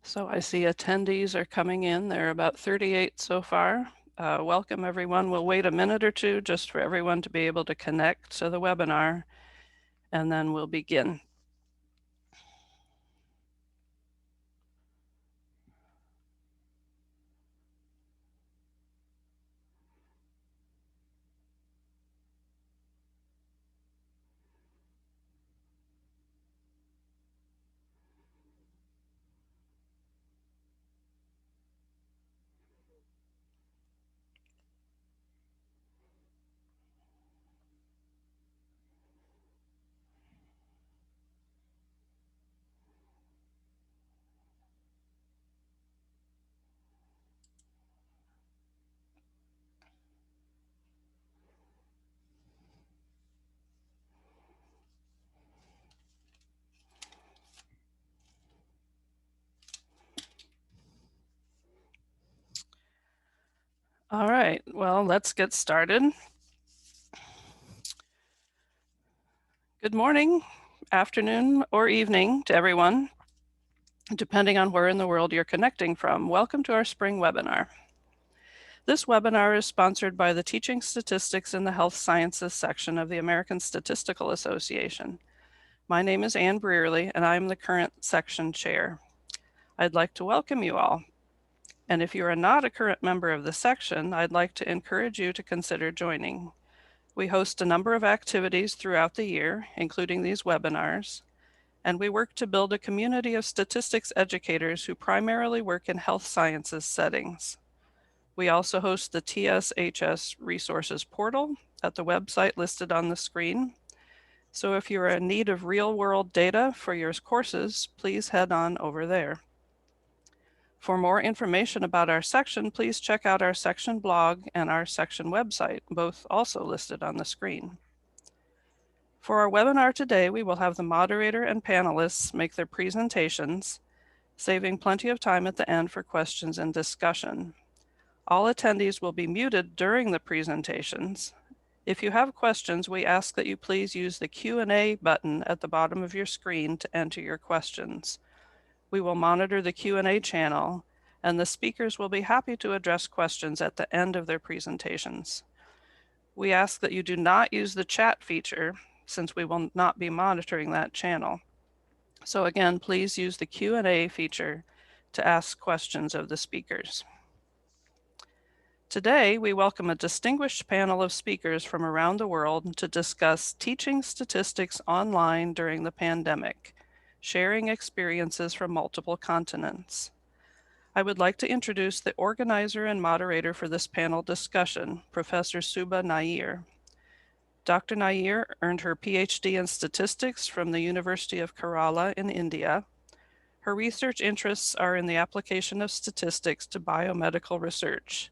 So I see attendees are coming in. There are about 38 so far. Welcome everyone. We'll wait a minute or two just for everyone to be able to connect to the webinar, and then we'll begin. All right, well, let's get started. Good morning, afternoon, or evening to everyone, depending on where in the world you're connecting from. Welcome to our spring webinar. This webinar is sponsored by the Teaching Statistics in the Health Sciences section of the American Statistical Association. My name is Ann Brearley, and I'm the current section chair. I'd like to welcome you all. And if you are not a current member of the section, I'd like to encourage you to consider joining. We host a number of activities throughout the year, including these webinars, and we work to build a community of statistics educators who primarily work in health sciences settings. We also host the TSHS Resources Portal at the website listed on the screen. So if you're in need of real-world data for your courses, please head on over there. For more information about our section, please check out our section blog and our section website, both also listed on the screen. For our webinar today, we will have the moderator and panelists make their presentations, saving plenty of time at the end for questions and discussion. All attendees will be muted during the presentations. If you have questions, we ask that you please use the Q&A button at the bottom of your screen to enter your questions. We will monitor the Q&A channel, and the speakers will be happy to address questions at the end of their presentations. We ask that you do not use the chat feature, since we will not be monitoring that channel. So again, please use the Q&A feature to ask questions of the speakers. Today, we welcome a distinguished panel of speakers from around the world to discuss teaching statistics online during the pandemic, sharing experiences from multiple continents. I would like to introduce the organizer and moderator for this panel discussion, Professor Subha Nair. Dr. Nair earned her PhD in statistics from the University of Kerala in India. Her research interests are in the application of statistics to biomedical research,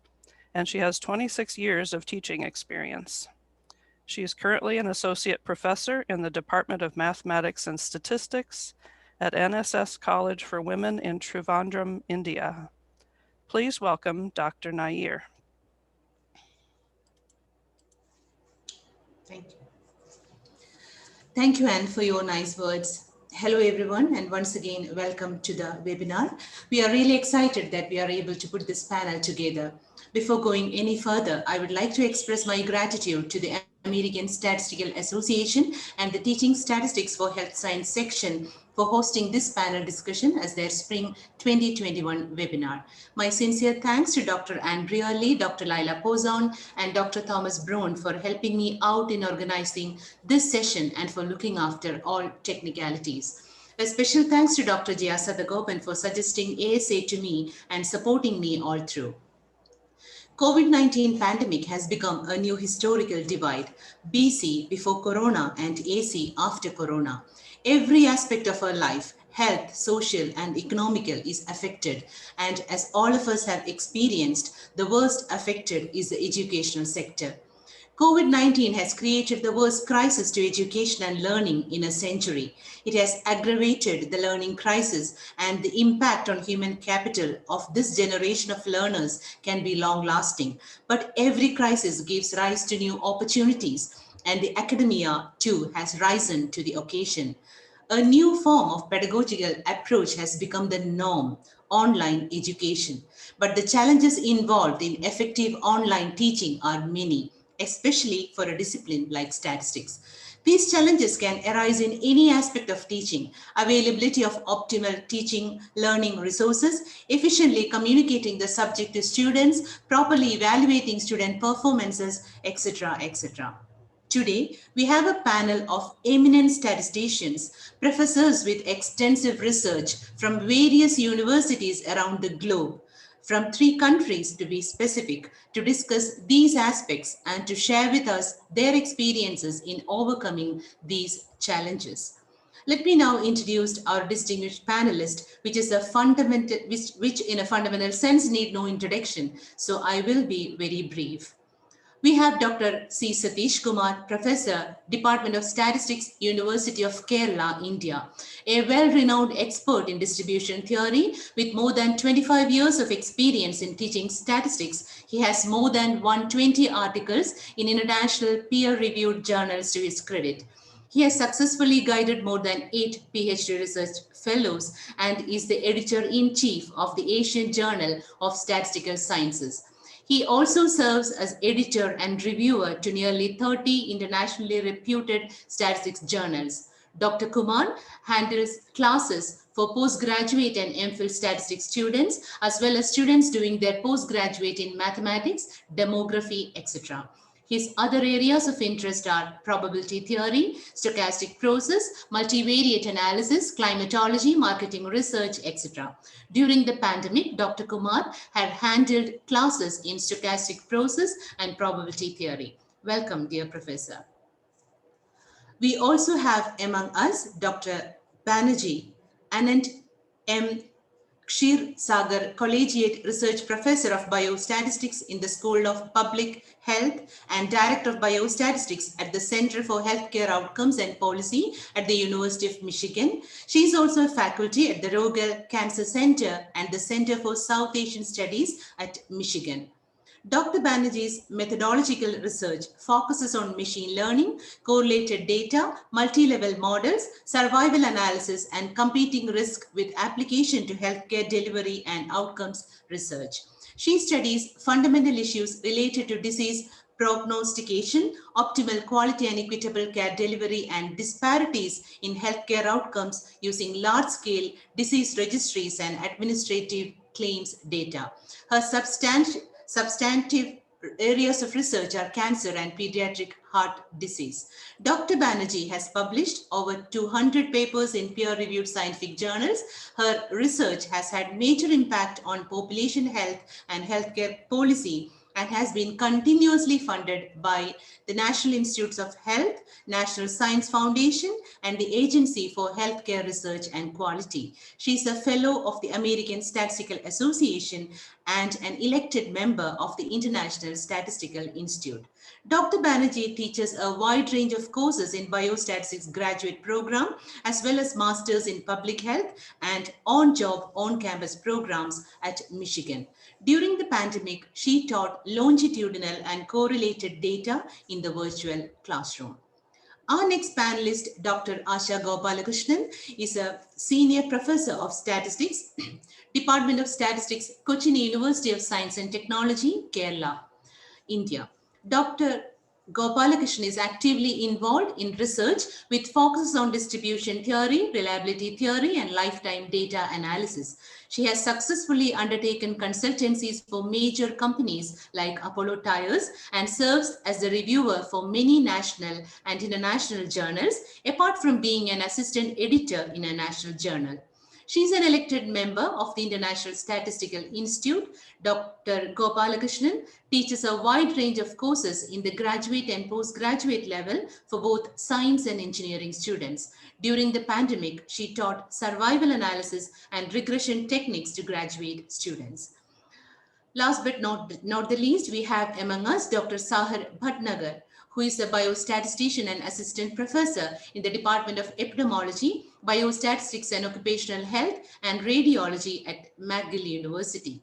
and she has 26 years of teaching experience. She is currently an associate professor in the Department of Mathematics and Statistics at NSS College for Women in Trivandrum, India. Please welcome Dr. Nair. Thank you. Thank you, Anne, for your nice words. Hello, everyone, and once again, welcome to the webinar. We are really excited that we are able to put this panel together. Before going any further, I would like to express my gratitude to the American Statistical Association and the Teaching Statistics for Health Science section for hosting this panel discussion as their Spring 2021 webinar. My sincere thanks to Dr. Ann Brearley, Dr. Laila Pozon, and Dr. Thomas Brown for helping me out in organizing this session and for looking after all technicalities. A special thanks to Dr. Jaya Sadagopan for suggesting ASA to me and supporting me all through. COVID-19 pandemic has become a new historical divide, BC before Corona and AC after Corona. Every aspect of our life, health, social and economical is affected, and as all of us have experienced, the worst affected is the educational sector. COVID-19 has created the worst crisis to education and learning in a century. It has aggravated the learning crisis, and the impact on human capital of this generation of learners can be long-lasting. But every crisis gives rise to new opportunities, and the academia too has risen to the occasion. A new form of pedagogical approach has become the norm: online education. But the challenges involved in effective online teaching are many, especially for a discipline like statistics. These challenges can arise in any aspect of teaching: availability of optimal teaching learning resources, efficiently communicating the subject to students, properly evaluating student performances, etc. etc. Today, we have a panel of eminent statisticians, professors with extensive research from various universities around the globe, from 3 countries to be specific, to discuss these aspects and to share with us their experiences in overcoming these challenges. Let me now introduce our distinguished panelist, which in a fundamental sense need no introduction, so I will be very brief. We have Dr. C. Satish Kumar, Professor, Department of Statistics, University of Kerala, India, a well-renowned expert in distribution theory with more than 25 years of experience in teaching statistics. He has more than 120 articles in international peer-reviewed journals to his credit. He has successfully guided more than 8 PhD research fellows and is the editor-in-chief of the Asian Journal of Statistical Sciences. He also serves as editor and reviewer to nearly 30 internationally reputed statistics journals. Dr. Kumar handles classes for postgraduate and MPhil statistics students, as well as students doing their postgraduate in mathematics, demography, etc. His other areas of interest are probability theory, stochastic process, multivariate analysis, climatology, marketing research, etc. During the pandemic, Dr. Kumar had handled classes in stochastic process and probability theory. Welcome, dear professor. We also have among us Dr. Banerjee Anand M. Kshir Sagar, Collegiate Research Professor of Biostatistics in the School of Public Health and Director of Biostatistics at the Center for Healthcare Outcomes and Policy at the University of Michigan. She is also a faculty at the Rogel Cancer Center and the Center for South Asian Studies at Michigan. Dr. Banerjee's methodological research focuses on machine learning, correlated data, multi-level models, survival analysis, and competing risk with application to healthcare delivery and outcomes research. She studies fundamental issues related to disease prognostication, optimal quality and equitable care delivery, and disparities in healthcare outcomes using large-scale disease registries and administrative claims data. Her substantive areas of research are cancer and pediatric heart disease. Dr. Banerjee has published over 200 papers in peer-reviewed scientific journals. Her research has had major impact on population health and healthcare policy and has been continuously funded by the National Institutes of Health, National Science Foundation, and the Agency for Healthcare Research and Quality. She is a fellow of the American Statistical Association and an elected member of the International Statistical Institute. Dr. Banerjee teaches a wide range of courses in biostatistics graduate program as well as masters in public health and on-job, on-campus programs at Michigan. During the pandemic, she taught longitudinal and correlated data in the virtual classroom. Our next panelist, Dr. Asha Gopalakrishnan, is a senior professor of statistics, Department of Statistics, Cochin University of Science and Technology, Kerala, India. Dr. Gopalakrishnan is actively involved in research with focuses on distribution theory, reliability theory, and lifetime data analysis. She has successfully undertaken consultancies for major companies like Apollo Tires and serves as a reviewer for many national and international journals, apart from being an assistant editor in a national journal. She is an elected member of the International Statistical Institute. Dr. Gopalakrishnan teaches a wide range of courses in the graduate and postgraduate level for both science and engineering students. During the pandemic, she taught survival analysis and regression techniques to graduate students. Last but not the least, we have among us Dr. Sahar Bhatnagar, who is a biostatistician and assistant professor in the Department of Epidemiology, Biostatistics and Occupational Health, and Radiology at McGill University.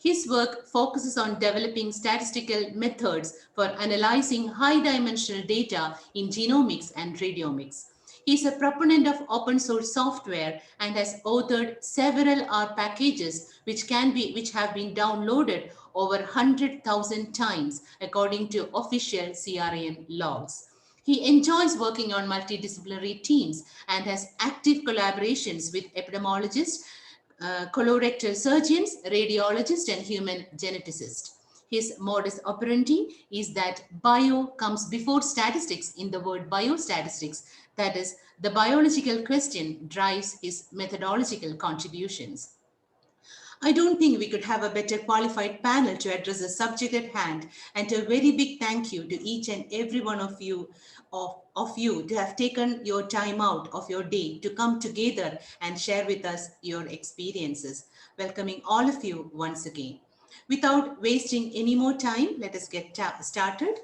His work focuses on developing statistical methods for analyzing high dimensional data in genomics and radiomics. He is a proponent of open source software and has authored several R packages which have been downloaded over 100,000 times according to official CRAN logs. He enjoys working on multidisciplinary teams and has active collaborations with epidemiologists, colorectal surgeons, radiologists, and human geneticists. His modus operandi is that bio comes before statistics in the word biostatistics. That is, the biological question drives his methodological contributions. I don't think we could have a better qualified panel to address the subject at hand. And a very big thank you to each and every one of you to have taken your time out of your day to come together and share with us your experiences. Welcoming all of you once again. Without wasting any more time, let us get started.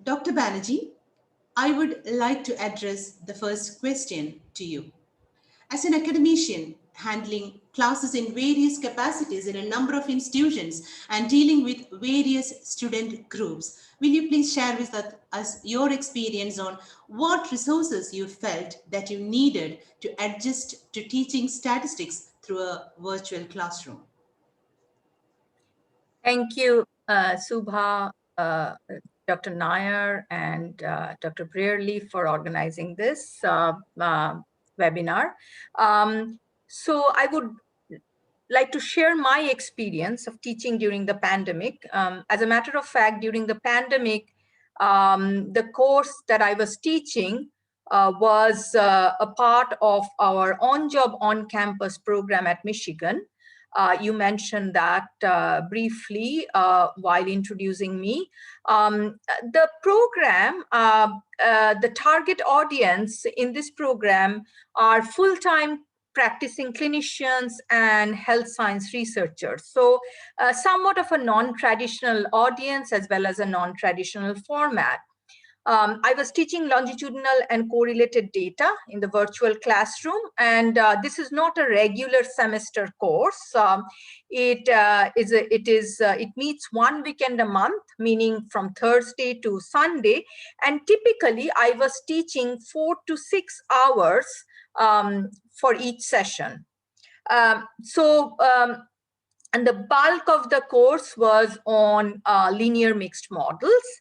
Dr. Banerjee, I would like to address the first question to you. As an academician, handling classes in various capacities in a number of institutions and dealing with various student groups, will you please share with us your experience on what resources you felt that you needed to adjust to teaching statistics through a virtual classroom? Thank you, Subha, Dr. Nair, and Dr. Brearley for organizing this webinar. So I would like to share my experience of teaching during the pandemic. As a matter of fact, during the pandemic, the course that I was teaching was a part of our on-job, on-campus program at Michigan. You mentioned that briefly while introducing me. The program, the target audience in this program are full-time practicing clinicians and health science researchers. So somewhat of a non-traditional audience as well as a non-traditional format. I was teaching longitudinal and correlated data in the virtual classroom, and this is not a regular semester course. It meets 1 weekend a month, meaning from Thursday to Sunday, and typically I was teaching 4 to 6 hours for each session. And the bulk of the course was on linear mixed models.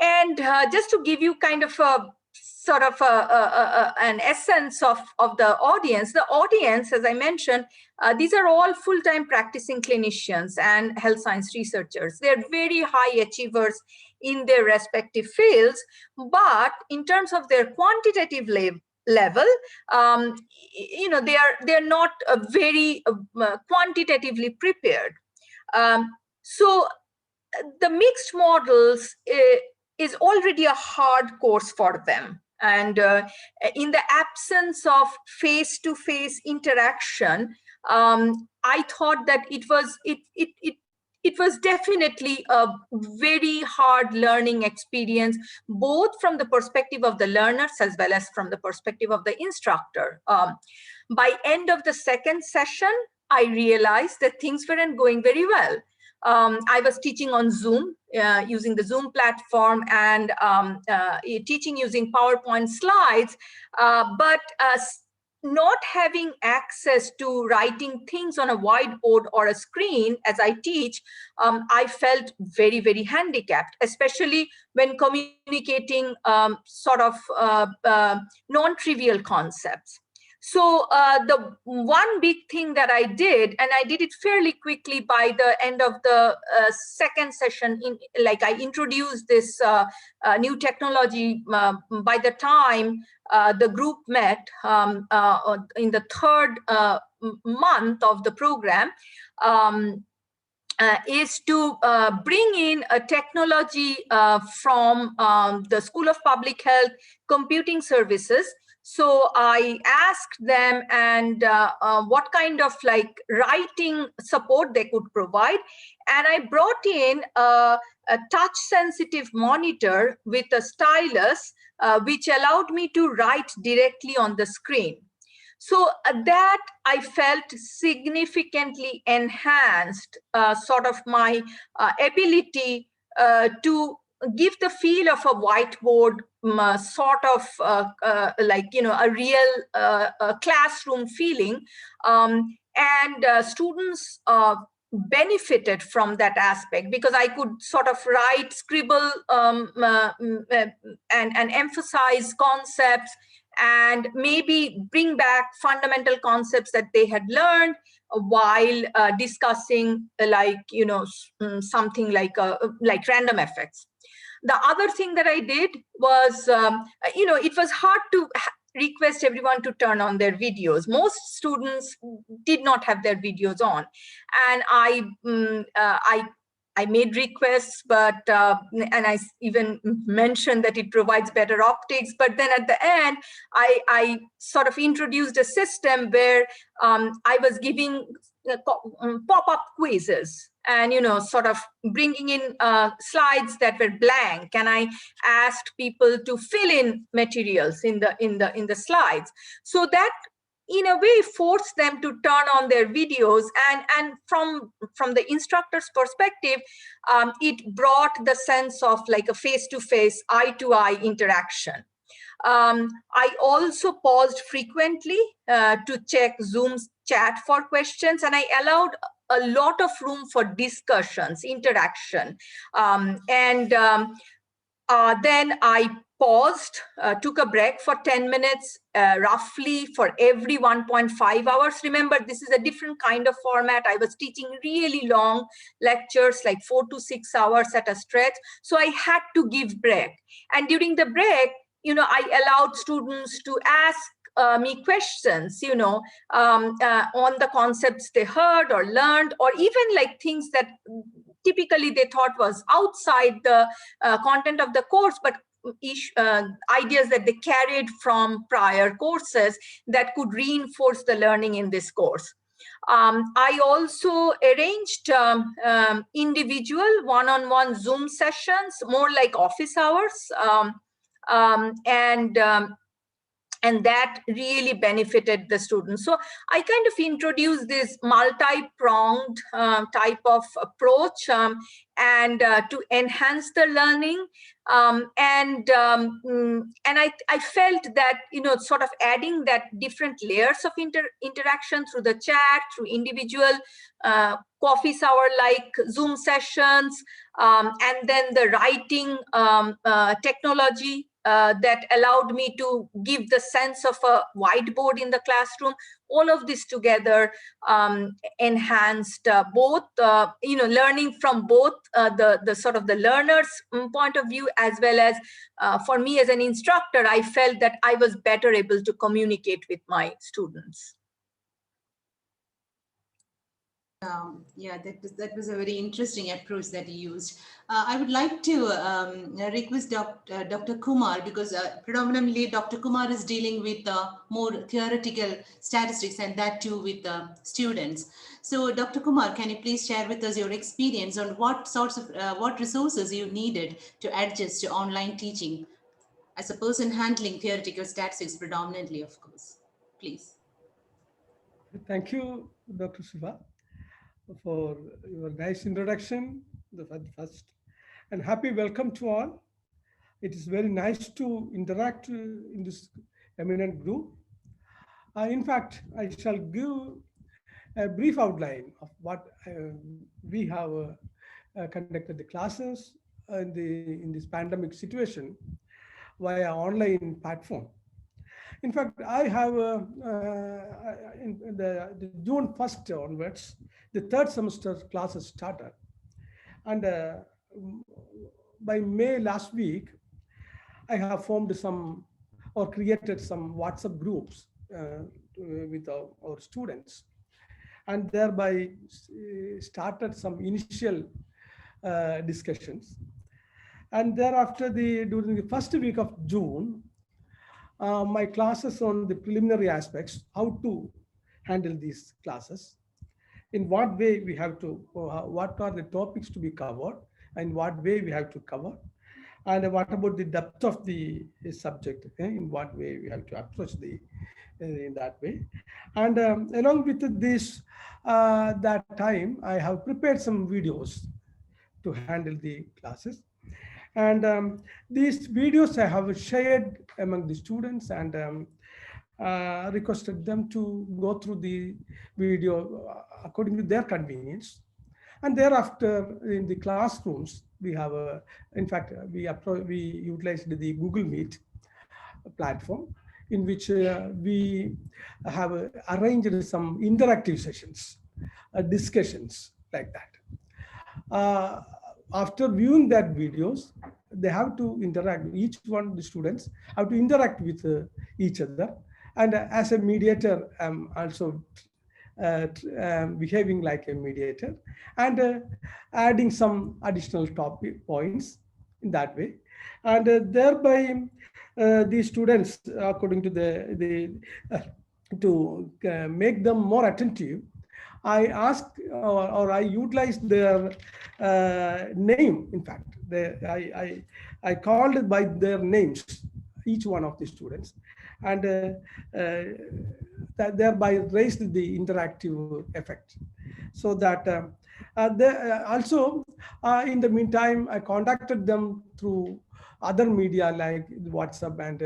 And just to give you kind of a sort of an essence of the audience, as I mentioned, these are all full-time practicing clinicians and health science researchers. They're very high achievers in their respective fields, but in terms of their quantitative level, they're not very quantitatively prepared. So the mixed models is already a hard course for them. And in the absence of face-to-face interaction, I thought that it was definitely a very hard learning experience, both from the perspective of the learners as well as from the perspective of the instructor. By end of the second session, I realized that things weren't going very well. I was teaching on Zoom, using the Zoom platform, and teaching using PowerPoint slides, but not having access to writing things on a whiteboard or a screen as I teach, I felt very, very handicapped, especially when communicating sort of non-trivial concepts. So the one big thing that I did, and I did it fairly quickly by the end of the second session, I introduced this new technology by the time the group met in the third month of the program, is to bring in a technology from the School of Public Health Computing Services. So I asked them and what kind of writing support they could provide. And I brought in a touch sensitive monitor with a stylus, which allowed me to write directly on the screen. So that I felt significantly enhanced sort of my ability to give the feel of a whiteboard, sort of like, a real classroom feeling. And students benefited from that aspect, because I could sort of write, scribble, and emphasize concepts, and maybe bring back fundamental concepts that they had learned while discussing, like, something like random effects. The other thing that I did was, it was hard to request everyone to turn on their videos. Most students did not have their videos on, and I made requests, but and I even mentioned that it provides better optics. But then at the end, I sort of introduced a system where I was giving pop-up quizzes, and sort of bringing in slides that were blank, and I asked people to fill in materials in the slides, so that in a way forced them to turn on their videos. And from the instructor's perspective, it brought the sense of like a face-to-face, eye-to-eye interaction. I also paused frequently to check Zoom's chat for questions, and I allowed a lot of room for discussions, interaction. Then I paused, took a break for 10 minutes, roughly for every 1.5 hours. Remember, this is a different kind of format. I was teaching really long lectures, like 4 to 6 hours at a stretch. So I had to give break. And during the break, I allowed students to ask me questions, on the concepts they heard or learned, or even like things that typically they thought was outside the content of the course, but ideas that they carried from prior courses that could reinforce the learning in this course. I also arranged individual one-on-one Zoom sessions, more like office hours, and that really benefited the students. So I kind of introduced this multi-pronged type of approach, and to enhance the learning. And I felt that, sort of adding that different layers of interaction through the chat, through individual coffee hour like Zoom sessions, and then the writing technology that allowed me to give the sense of a whiteboard in the classroom. All of this together enhanced both, learning from both the sort of the learner's point of view, as well as for me as an instructor, I felt that I was better able to communicate with my students. Yeah, that was a very interesting approach that you used. I would like to request Dr. Kumar, because predominantly Dr. Kumar is dealing with more theoretical statistics, and that too with students. So Dr. Kumar, can you please share with us your experience on what sorts of what resources you needed to adjust to online teaching as a person handling theoretical statistics predominantly, of course, please. Thank you, Dr. Subha, for your nice introduction, the first, and happy welcome to all. It is very nice to interact in this eminent group. In fact, I shall give a brief outline of what we have conducted the classes in this pandemic situation via online platform. In fact, I have in the June 1st onwards, the third semester classes started. And by May last week, I have formed some or created some WhatsApp groups with our students, and thereby started some initial discussions. And thereafter, during the first week of June, my classes on the preliminary aspects, how to handle these classes, in what way we have to, what are the topics to be covered, and what way we have to cover, and what about the depth of the subject, in what way we have to approach in that way. And along with this, that time, I have prepared some videos to handle the classes. And these videos I have shared among the students, and requested them to go through the video according to their convenience. And thereafter, in the classrooms, we have in fact, we utilized the Google Meet platform, in which we have arranged some interactive sessions, discussions like that. uh, After viewing that videos, they have to interact. Each one, the students have to interact with each other. And as a mediator, also behaving like a mediator, and adding some additional topic points in that way. And thereby, the students, according to to make them more attentive, I asked, or I utilized their name. In fact, I called by their names, each one of the students, and thereby raised the interactive effect. So that also, in the meantime, I contacted them through other media like WhatsApp and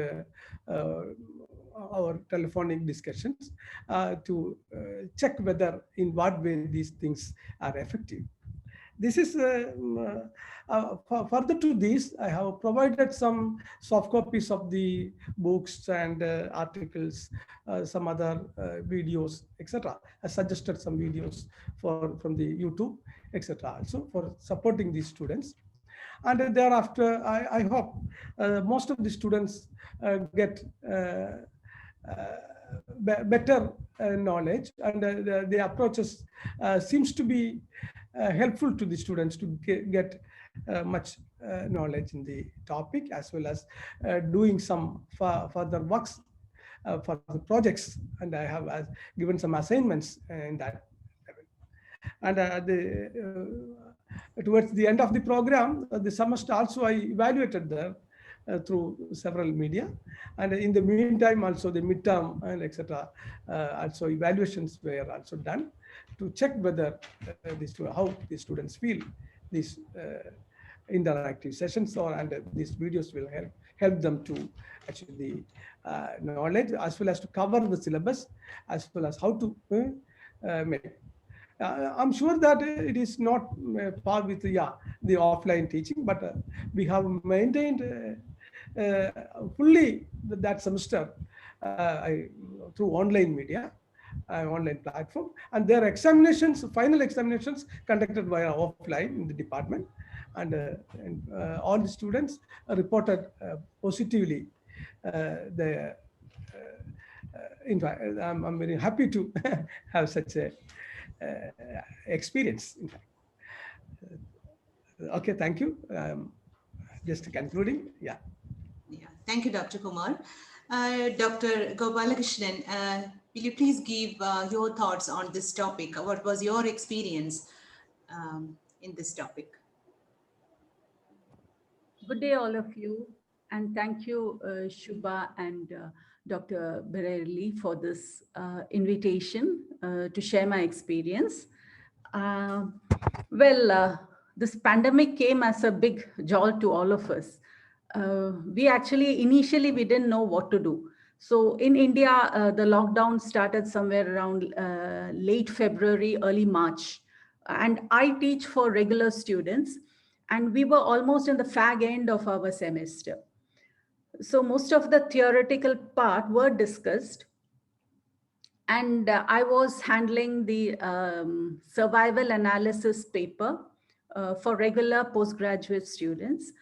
our telephonic discussions, to check whether in what way these things are effective. This is further to this, I have provided some soft copies of the books and articles, some other videos, etc. I suggested some videos from the YouTube, etc. Also for supporting these students. And thereafter, I hope most of the students get better knowledge, and the approaches seems to be helpful to the students to get much knowledge in the topic, as well as doing some further works for the projects. And I have given some assignments in that level. And towards the end of the program, the semester also, I evaluated there through several media. And in the meantime, also the midterm and etc. Also evaluations were also done to check whether how the students feel these interactive sessions, and these videos will help them to achieve the knowledge, as well as to cover the syllabus, as well as how to make. I'm sure that it is not par with the offline teaching, but we have maintained fully that semester through online media, online platform, and their examinations, final examinations, conducted via offline in the department. And all the students reported positively. In fact, I'm very happy to have such a experience, in fact. Okay, thank you. Just concluding, yeah. Yeah, thank you, Dr. Kumar. Dr. Gopalakrishnan, will you please give your thoughts on this topic? What was your experience in this topic? Good day, all of you. And thank you, Subha and Dr. Bererli, for this invitation to share my experience. This pandemic came as a big jolt to all of us. Initially, we didn't know what to do. So in India, the lockdown started somewhere around late February, early March. And I teach for regular students, and we were almost in the fag end of our semester. So most of the theoretical part were discussed, and I was handling the survival analysis paper for regular postgraduate students.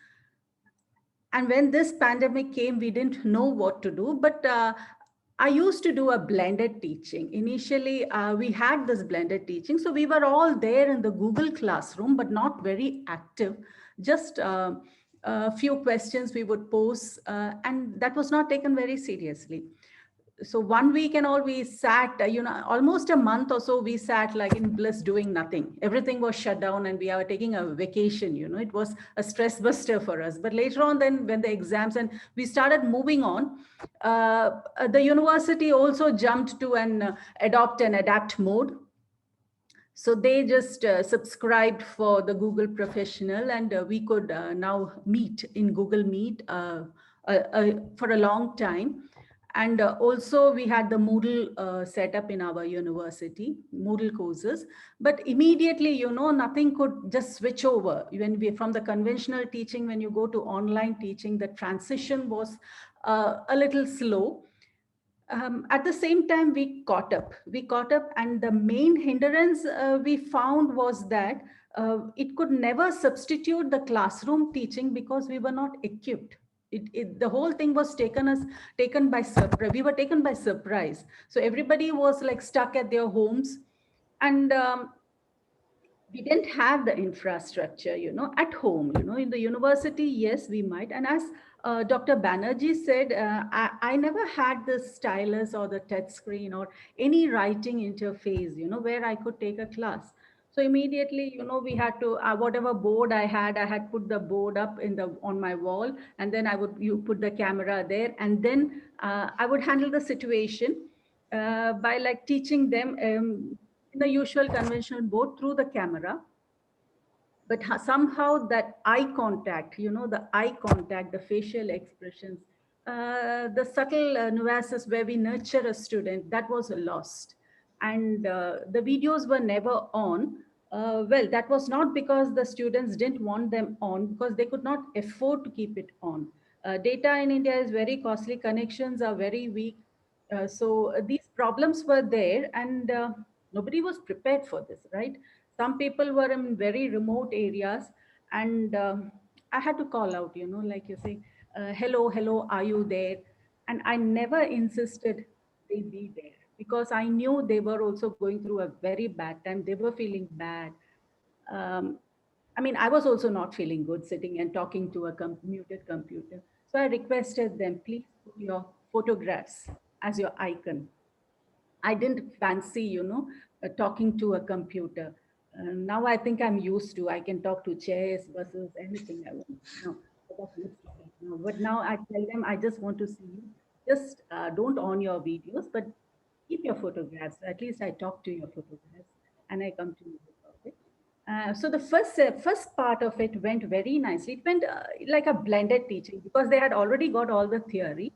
And when this pandemic came, we didn't know what to do, but I used to do a blended teaching. Initially, we had this blended teaching. So we were all there in the Google Classroom, but not very active. Just a few questions we would pose, and that was not taken very seriously. So 1 week and all, we sat, almost a month or so, we sat like in bliss doing nothing. Everything was shut down and we were taking a vacation, it was a stress buster for us. But later on, then when the exams and we started moving on, the university also jumped to an adopt and adapt mode. So they just subscribed for the Google Professional, and we could now meet in Google Meet for a long time. And also we had the Moodle set up in our university, Moodle courses. But immediately, nothing could just switch over. When we, from the conventional teaching, when you go to online teaching, the transition was a little slow. At the same time, we caught up. And the main hindrance we found was that it could never substitute the classroom teaching because we were not equipped. The whole thing was taken by surprise. We were taken by surprise. So everybody was like stuck at their homes, and we didn't have the infrastructure, at home. In the university, yes, we might. And as Dr. Banerjee said, I never had the stylus or the touch screen or any writing interface, where I could take a class. So immediately, we had to, whatever board I had put the board up on my wall, and then you put the camera there, and then I would handle the situation by like teaching them in the usual conventional board through the camera. But somehow that eye contact, the eye contact, the facial expressions, the subtle nuances where we nurture a student, that was lost. And the videos were never on. Well, that was not because the students didn't want them on, because they could not afford to keep it on. Data in India is very costly, connections are very weak. So these problems were there, and nobody was prepared for this, right? Some people were in very remote areas, and I had to call out, like you say, hello, hello, are you there? And I never insisted they be there, because I knew they were also going through a very bad time. They were feeling bad. um, I mean, I was also not feeling good sitting and talking to a muted computer. So I requested them, please put your photographs as your icon. I didn't fancy, talking to a computer. Now I think I'm used to. I can talk to chairs, buses, anything I want. No, that looks like no. But now I tell them, I just want to see you. Just don't on your videos, but keep your photographs. At least I talk to your photographs, and I come to know about it. So the first part of it went very nicely. It went like a blended teaching, because they had already got all the theory,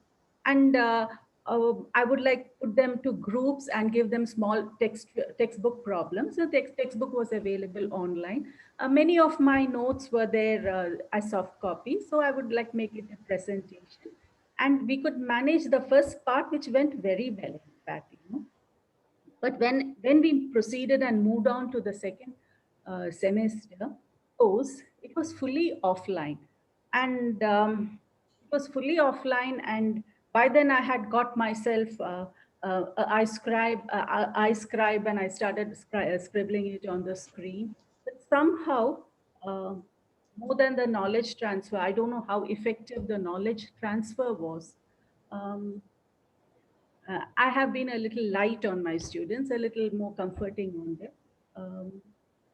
and I would like put them to groups and give them small textbook problems. The textbook was available online. Many of my notes were there as soft copy, so I would like make it a presentation, and we could manage the first part, which went very well, in fact. But when we proceeded and moved on to the second semester course, it was fully offline, and and by then I had got myself I scribe, and I started scribbling it on the screen. But somehow, uh, more than the knowledge transfer, I don't know how effective the knowledge transfer was. Um, I have been a little light on my students, a little more comforting on them. Um,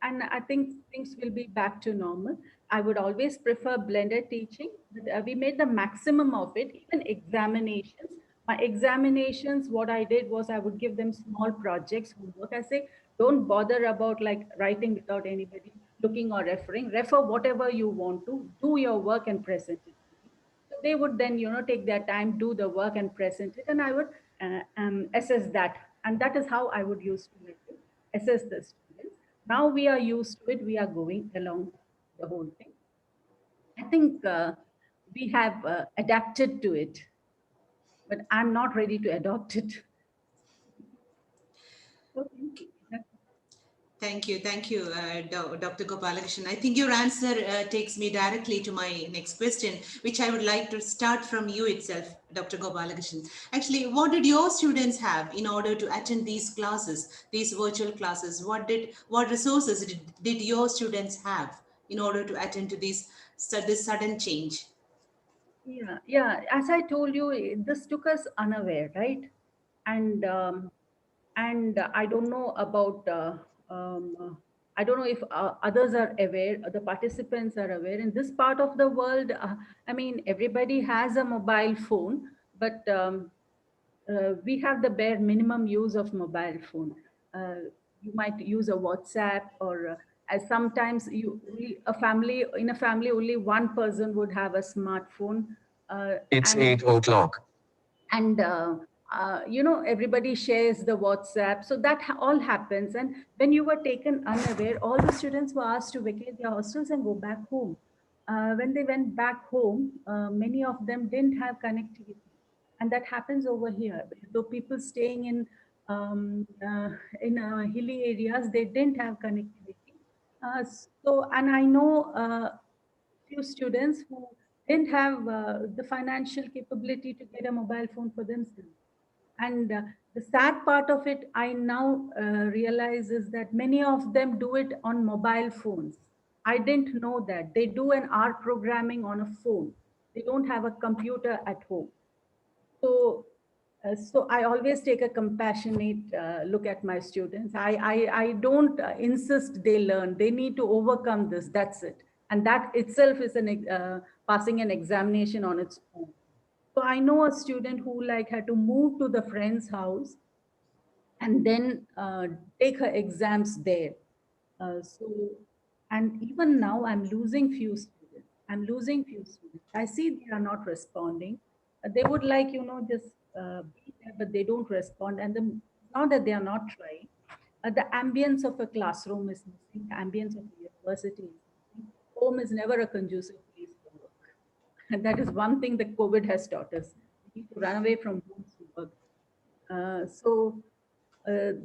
and I think things will be back to normal. I would always prefer blended teaching, but we made the maximum of it, even examinations. My examinations, what I did was I would give them small projects, homework. I say, don't bother about like writing without anybody looking or referring. Refer whatever you want to, do your work and present it. So they would then, take their time, do the work and present it, and I would assess that. And that is how I would use to like to assess the students. Now we are used to it. We are going along the whole thing. I think we have adapted to it, but I'm not ready to adopt it. Okay. Thank you, Dr. Gopalakrishnan. I think your answer takes me directly to my next question, which I would like to start from you itself, Dr. Gopalakrishnan. Actually, what did your students have in order to attend these classes, these virtual classes? What resources did your students have in order to attend to this sudden change? Yeah. As I told you, this took us unaware, right? And I don't know about. I don't know if others are aware. The participants are aware. In this part of the world, I mean, everybody has a mobile phone, but we have the bare minimum use of mobile phone. Uh, you might use a WhatsApp, or as sometimes in a family only one person would have a smartphone. It's And 8 o'clock. and everybody shares the WhatsApp, so that all happens. And when you were taken unaware, all the students were asked to vacate their hostels and go back home. When they went back home, many of them didn't have connectivity, and that happens over here. Though people staying in hilly areas, they didn't have connectivity. And I know few students who didn't have the financial capability to get a mobile phone for themselves. And the sad part of it, I now realize, is that many of them do it on mobile phones. I didn't know that. They do an R programming on a phone. They don't have a computer at home. So I always take a compassionate look at my students. I don't insist they learn. They need to overcome this. That's it. And that itself is passing an examination on its own. So I know a student who had to move to the friend's house and then take her exams there. So, and even now I'm losing few students. I see they are not responding. They would just be there, but they don't respond. And not that they are not trying. The ambience of a classroom is missing. The ambience of a university is missing. Home is never a conducive place for work. And that is one thing that COVID has taught us. We need to run away from home to work.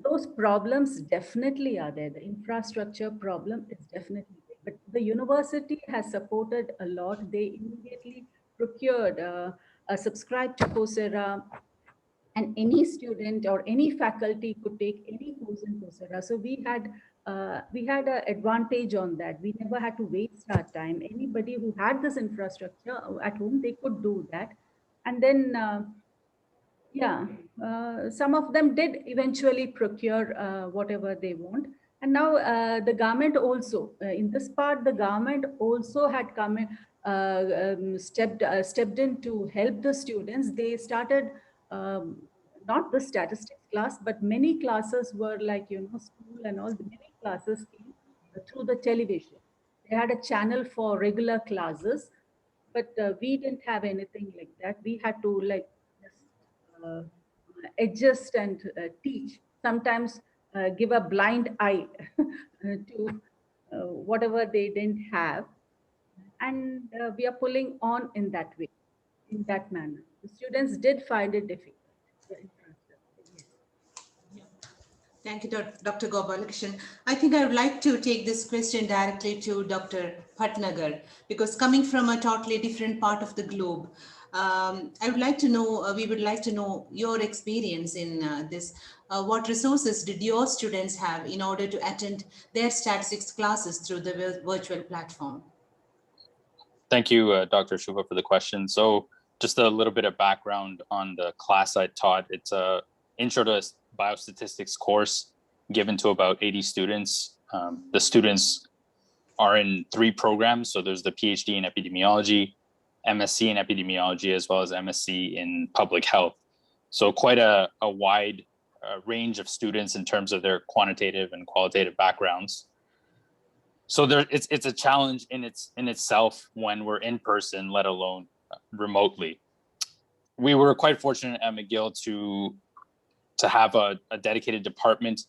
Those problems definitely are there. The infrastructure problem is definitely there. But the university has supported a lot. They immediately procured, subscribed to Coursera, and any student or any faculty could take any course in Coursera. So we had an advantage on that. We never had to waste our time. Anybody who had this infrastructure at home, they could do that. And then some of them did eventually procure whatever they want. And now the government also, in this part, the government also had come in, stepped in to help the students. They started not the statistics class, but many classes were school and all. Many classes came through the television. They had a channel for regular classes, but we didn't have anything like that. We had to uh, adjust and teach, sometimes give a blind eye to whatever they didn't have. And we are pulling on in that way, in that manner. The students did find it difficult. Thank you, Dr. Gopalakrishnan. I think I would like to take this question directly to Dr. Bhatnagar, because coming from a totally different part of the globe, I would like to know, we would like to know your experience in this. What resources did your students have in order to attend their statistics classes through the virtual platform? Thank you, Dr. Subha, for the question. So just a little bit of background on the class I taught. It's a intro to biostatistics course given to about 80 students. The students are in 3 programs. So there's the PhD in epidemiology, MSc in epidemiology, as well as MSc in public health. So quite a wide range of students in terms of their quantitative and qualitative backgrounds. So it's a challenge in itself when we're in person, let alone remotely. We were quite fortunate at McGill to have a dedicated department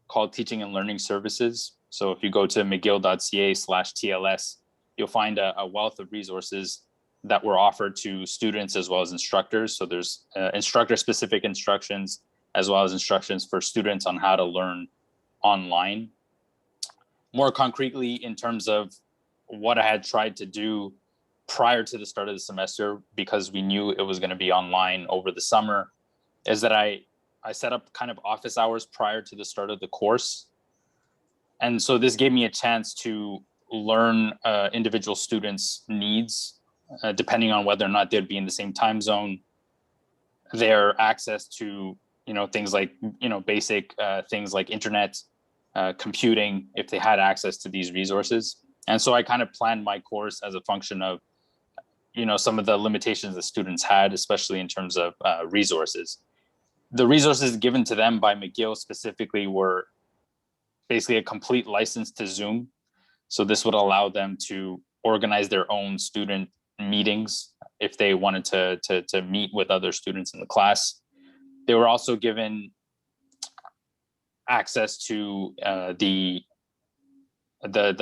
called Teaching and Learning Services. So if you go to mcgill.ca/TLS, you'll find a wealth of resources that were offered to students as well as instructors. So there's instructor-specific instructions as well as instructions for students on how to learn online. More concretely, in terms of what I had tried to do prior to the start of the semester, because we knew it was going to be online over the summer, is that I set up kind of office hours prior to the start of the course. And so this gave me a chance to learn individual students' needs, depending on whether or not they'd be in the same time zone, their access to, things like, basic things like internet, computing, if they had access to these resources. And so I kind of planned my course as a function of, some of the limitations that students had, especially in terms of resources. The resources given to them by McGill specifically were basically a complete license to Zoom. So this would allow them to organize their own student meetings if they wanted to meet with other students in the class. They were also given access to the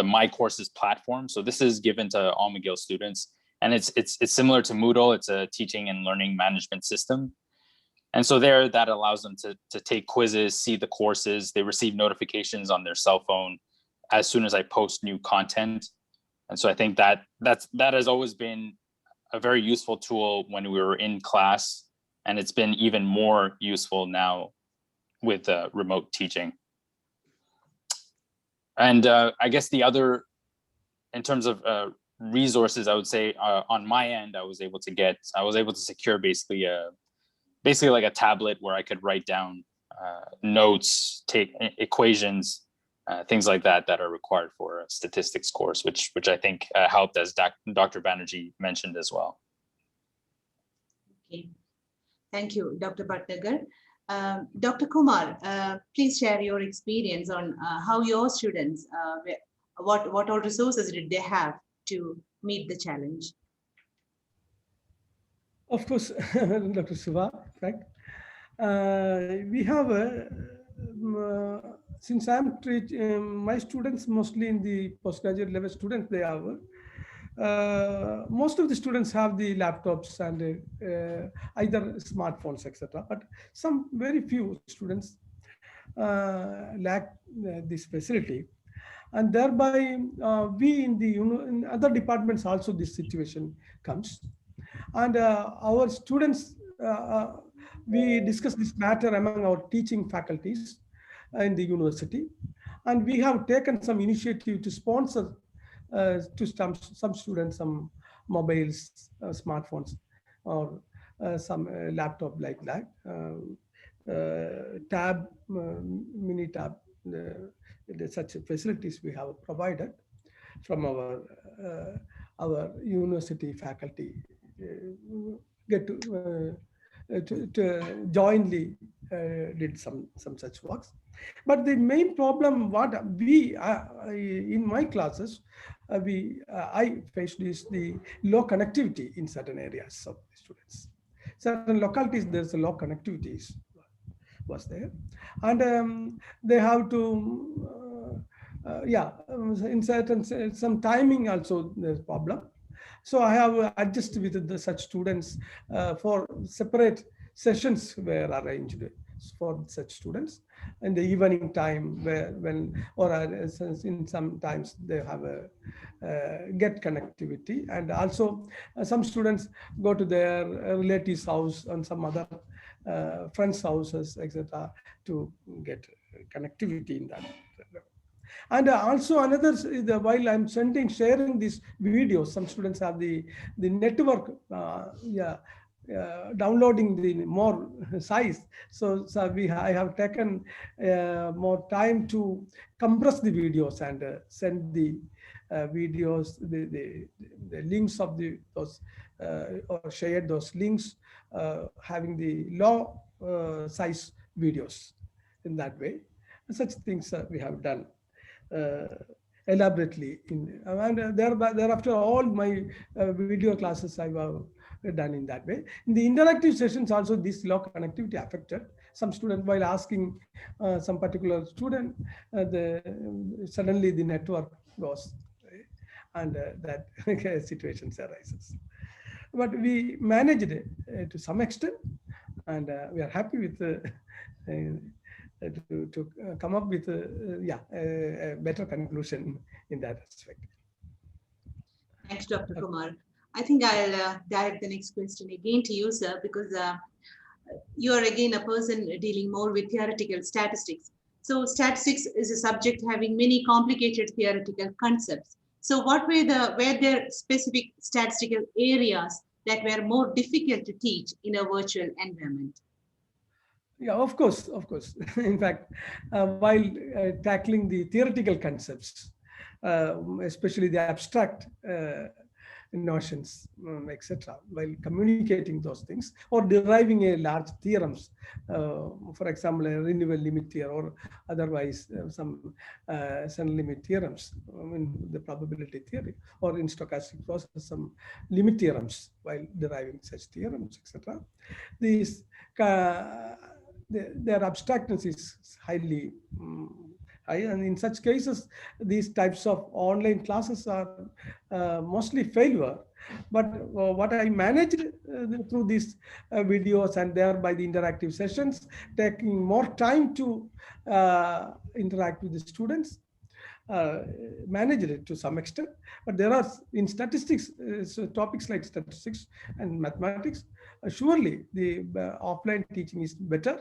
My Courses platform. So this is given to all McGill students, and it's similar to Moodle. It's a teaching and learning management system. And so there, that allows them to take quizzes, see the courses. They receive notifications on their cell phone as soon as I post new content. And so I think that has always been a very useful tool when we were in class, and it's been even more useful now with remote teaching. And I guess the other, in terms of resources, I would say on my end, I was able to secure basically like a tablet where I could write down notes, take equations, things like that are required for a statistics course, which I think helped, as Dr. Banerjee mentioned as well. Okay, thank you, Dr. Bhatnagar. Dr. Kumar, please share your experience on how your students, what all resources did they have to meet the challenge? Of course, Dr. Subha, right? We have since I'm teaching my students mostly in the postgraduate level students, they have most of the students have the laptops and either smartphones, etc. But some very few students lack this facility, and thereby we in other departments also this situation comes, and our students. We discuss this matter among our teaching faculties in the university, and we have taken some initiative to sponsor to some students some mobiles, smartphones, or some laptop like that, tab, mini tab, such facilities we have provided from our university faculty. Get to jointly did some such works. But the main problem what we in my classes I faced is the low connectivity in certain areas of the students. Certain localities there's a low connectivity was there, and they have to in certain some timing also there's problem. So I have adjusted with such students for separate sessions were arranged for such students in the evening time in some times they have a get connectivity, and also some students go to their relatives' house and some other friends' houses, etc., to get connectivity in that. And also another, while I'm sharing these videos, some students have the network, downloading the more size. So I have taken more time to compress the videos and send the videos, the links of those or shared those links, having the low size videos in that way. Such things we have done elaborately and thereafter all my video classes I have done in that way. In the interactive sessions also this low connectivity affected some student while asking some particular student suddenly the network goes and that situations arises. But we managed it to some extent, and we are happy with to come up with a better conclusion in that aspect. Thanks, Dr. Kumar. I think I'll direct the next question again to you, sir, because you are again a person dealing more with theoretical statistics. So statistics is a subject having many complicated theoretical concepts. So what were there specific statistical areas that were more difficult to teach in a virtual environment? Yeah, of course. In fact, while tackling the theoretical concepts, especially the abstract notions, etc., while communicating those things or deriving a large theorems, for example, a renewal limit theorem or otherwise some Sun limit theorems in the probability theory, or in stochastic process some limit theorems while deriving such theorems, etc. These their abstractness is highly high, and in such cases, these types of online classes are mostly failure. But what I managed through these videos and thereby the interactive sessions, taking more time to interact with the students, managed it to some extent. But there are, in statistics, so topics like statistics and mathematics, surely the offline teaching is better.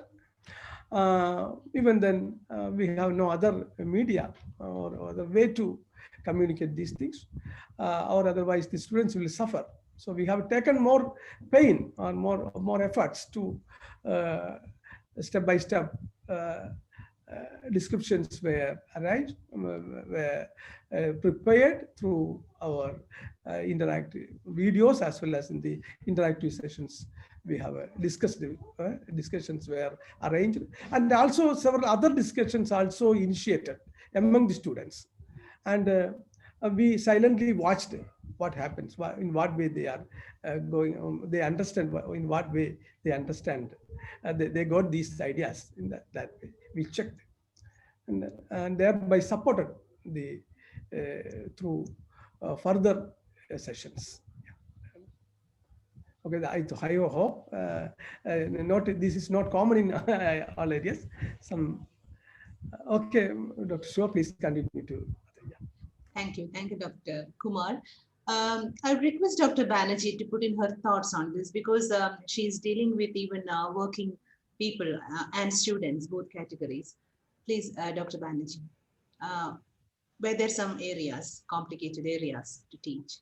Even then, we have no other media or other way to communicate these things, or otherwise the students will suffer. So we have taken more pain or more efforts to step by step descriptions were arranged, were prepared through our interactive videos, as well as in the interactive sessions we have discussions were arranged, and also several other discussions also initiated among the students. And we silently watched what happens, in what way they are going, they understand, in what way they understand. They got these ideas in that way. We checked and thereby supported the through further sessions. Okay, I hope this is not common in all areas. Okay, Dr. Subha, please continue to. Thank you, Dr. Kumar. I request Dr. Banerjee to put in her thoughts on this, because she's dealing with even working people and students, both categories. Please, Dr. Banerjee, were there some areas, complicated areas to teach?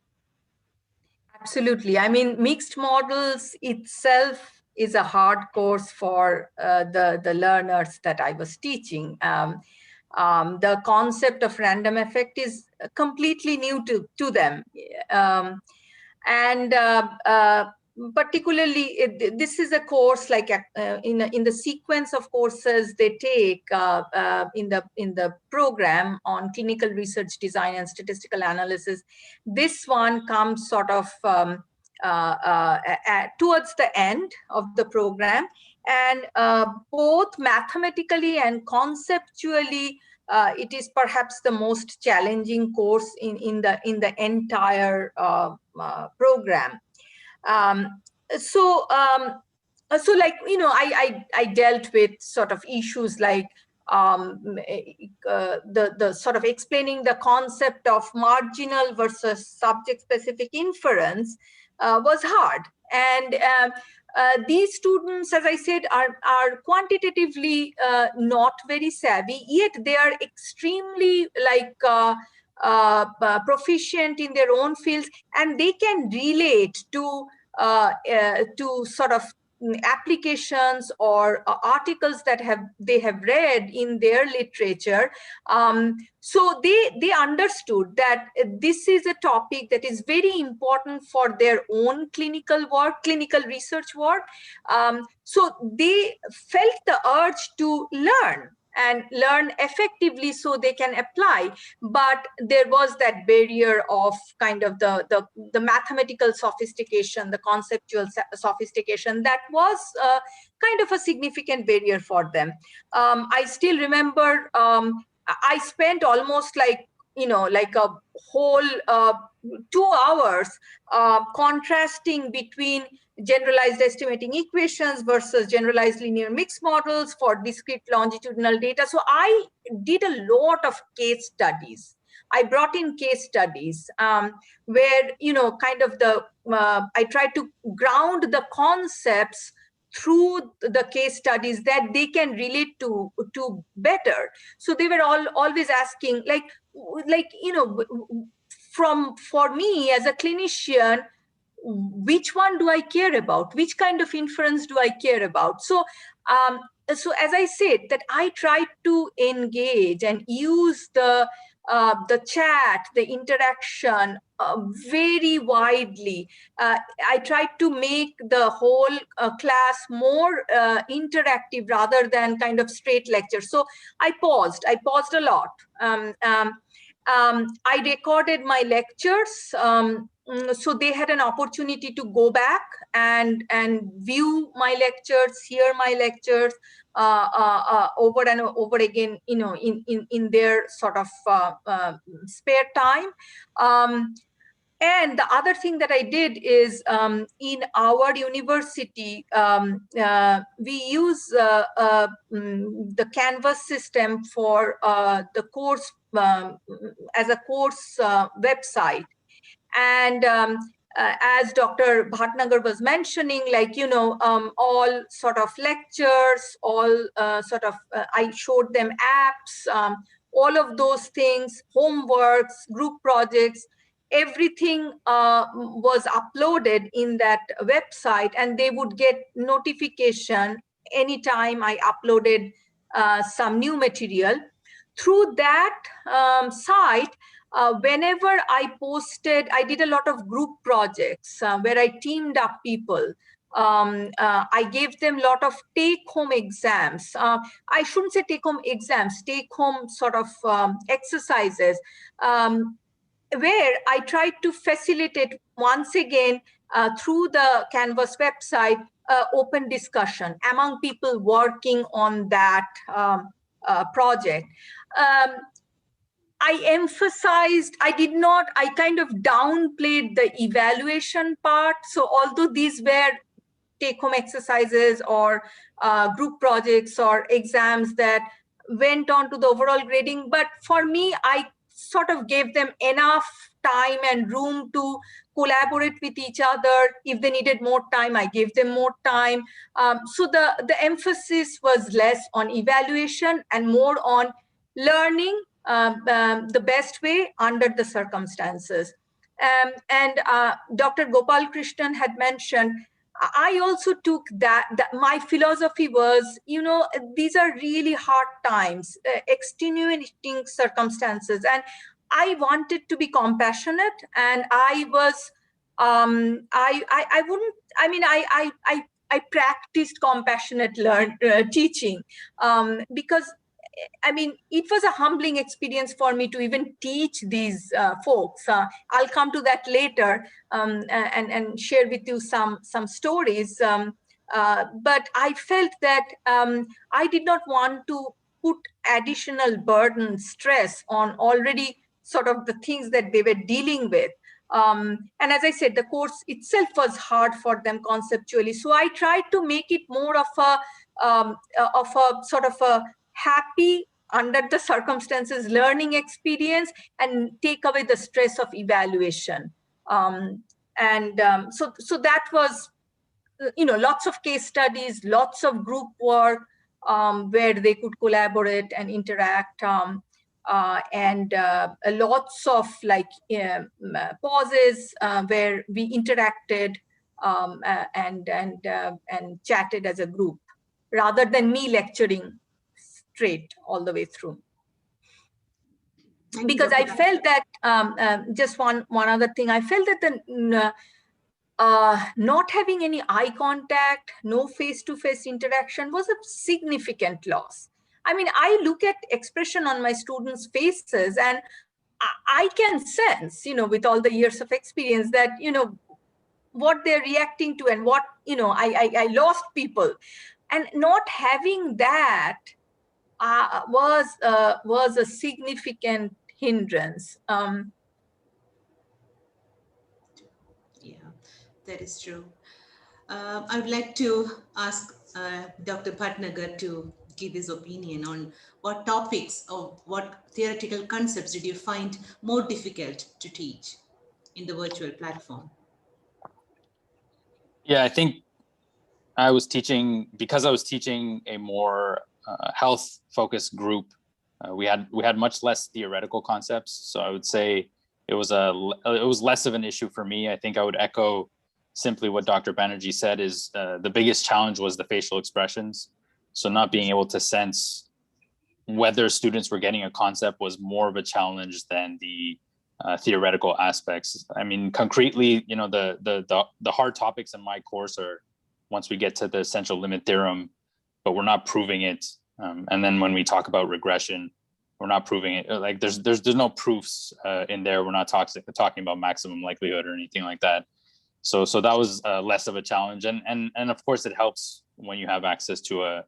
Absolutely. I mean, mixed models itself is a hard course for the learners that I was teaching. The concept of random effect is completely new to them. Particularly, this is a course like in the sequence of courses they take in the program on clinical research design and statistical analysis. This one comes sort of towards the end of the program, and both mathematically and conceptually, it is perhaps the most challenging course in the entire program. So like, you know, I dealt with sort of issues like the sort of explaining the concept of marginal versus subject specific inference was hard. And these students, as I said, are quantitatively not very savvy, yet they are extremely like proficient in their own fields, and they can relate to sort of applications or articles that they have read in their literature. So they understood that this is a topic that is very important for their own clinical work, clinical research work. So they felt the urge to learn and learn effectively so they can apply. But there was that barrier of kind of the mathematical sophistication, the conceptual sophistication, that was kind of a significant barrier for them. I still remember I spent almost like, you know, like a whole 2 hours contrasting between generalized estimating equations versus generalized linear mixed models for discrete longitudinal data. So I did a lot of case studies. I brought in case studies where, you know, kind of I tried to ground the concepts through the case studies that they can relate to better. So they were always asking, like, you know, for me as a clinician, which one do I care about? Which kind of inference do I care about? So, so as I said, that I tried to engage and use the chat, the interaction very widely. I tried to make the whole class more interactive rather than kind of straight lecture. So I paused a lot. I recorded my lectures, so they had an opportunity to go back and view my lectures, hear my lectures over and over again, in their sort of spare time. And the other thing that I did is, in our university, we use the Canvas system for the course, as a course website. And as Dr. Bhatnagar was mentioning, like, all sort of lectures, all sort of, I showed them apps, all of those things, homeworks, group projects, everything was uploaded in that website, and they would get notification anytime I uploaded some new material. Through that site, whenever I posted, I did a lot of group projects where I teamed up people. I gave them a lot of take-home exams. I shouldn't say take-home exams, take-home sort of exercises, where I tried to facilitate, once again, through the Canvas website, open discussion among people working on that project. I emphasized, I kind of downplayed the evaluation part. So although these were take-home exercises or group projects or exams that went on to the overall grading, but for me, I sort of gave them enough time and room to collaborate with each other. If they needed more time, I gave them more time. So the emphasis was less on evaluation and more on learning the best way under the circumstances. And Dr. Gopal Krishnan had mentioned, I also took that my philosophy was, these are really hard times, extenuating circumstances, and I wanted to be compassionate, and I was, I practiced compassionate teaching, because it was a humbling experience for me to even teach these folks. I'll come to that later, and share with you some stories. But I felt that I did not want to put additional burden, stress on already sort of the things that they were dealing with. And as I said, the course itself was hard for them conceptually. So I tried to make it more of a sort of a happy, under the circumstances, learning experience, and take away the stress of evaluation. So that was, lots of case studies, lots of group work, where they could collaborate and interact, and lots of pauses where we interacted, and chatted as a group, rather than me lecturing straight all the way through. Because I felt that, just one other thing, I felt that the not having any eye contact, no face-to-face interaction was a significant loss. I look at expression on my students' faces, and I can sense, with all the years of experience, that, what they're reacting to, and what, I lost people. And not having that was a significant hindrance. Yeah, that is true. I would like to ask Dr. Bhatnagar to give his opinion on what topics or what theoretical concepts did you find more difficult to teach in the virtual platform? Yeah, I think because I was teaching a more health-focused group. We had much less theoretical concepts, so I would say it was less of an issue for me. I think I would echo simply what Dr. Banerjee said, is the biggest challenge was the facial expressions. So not being able to sense whether students were getting a concept was more of a challenge than the theoretical aspects. I mean, concretely, you know, the hard topics in my course are once we get to the essential limit theorem, but we're not proving it. And then when we talk about regression, we're not proving it. Like there's no proofs in there. We're not talking about maximum likelihood or anything like that. So that was less of a challenge. And of course it helps when you have access to a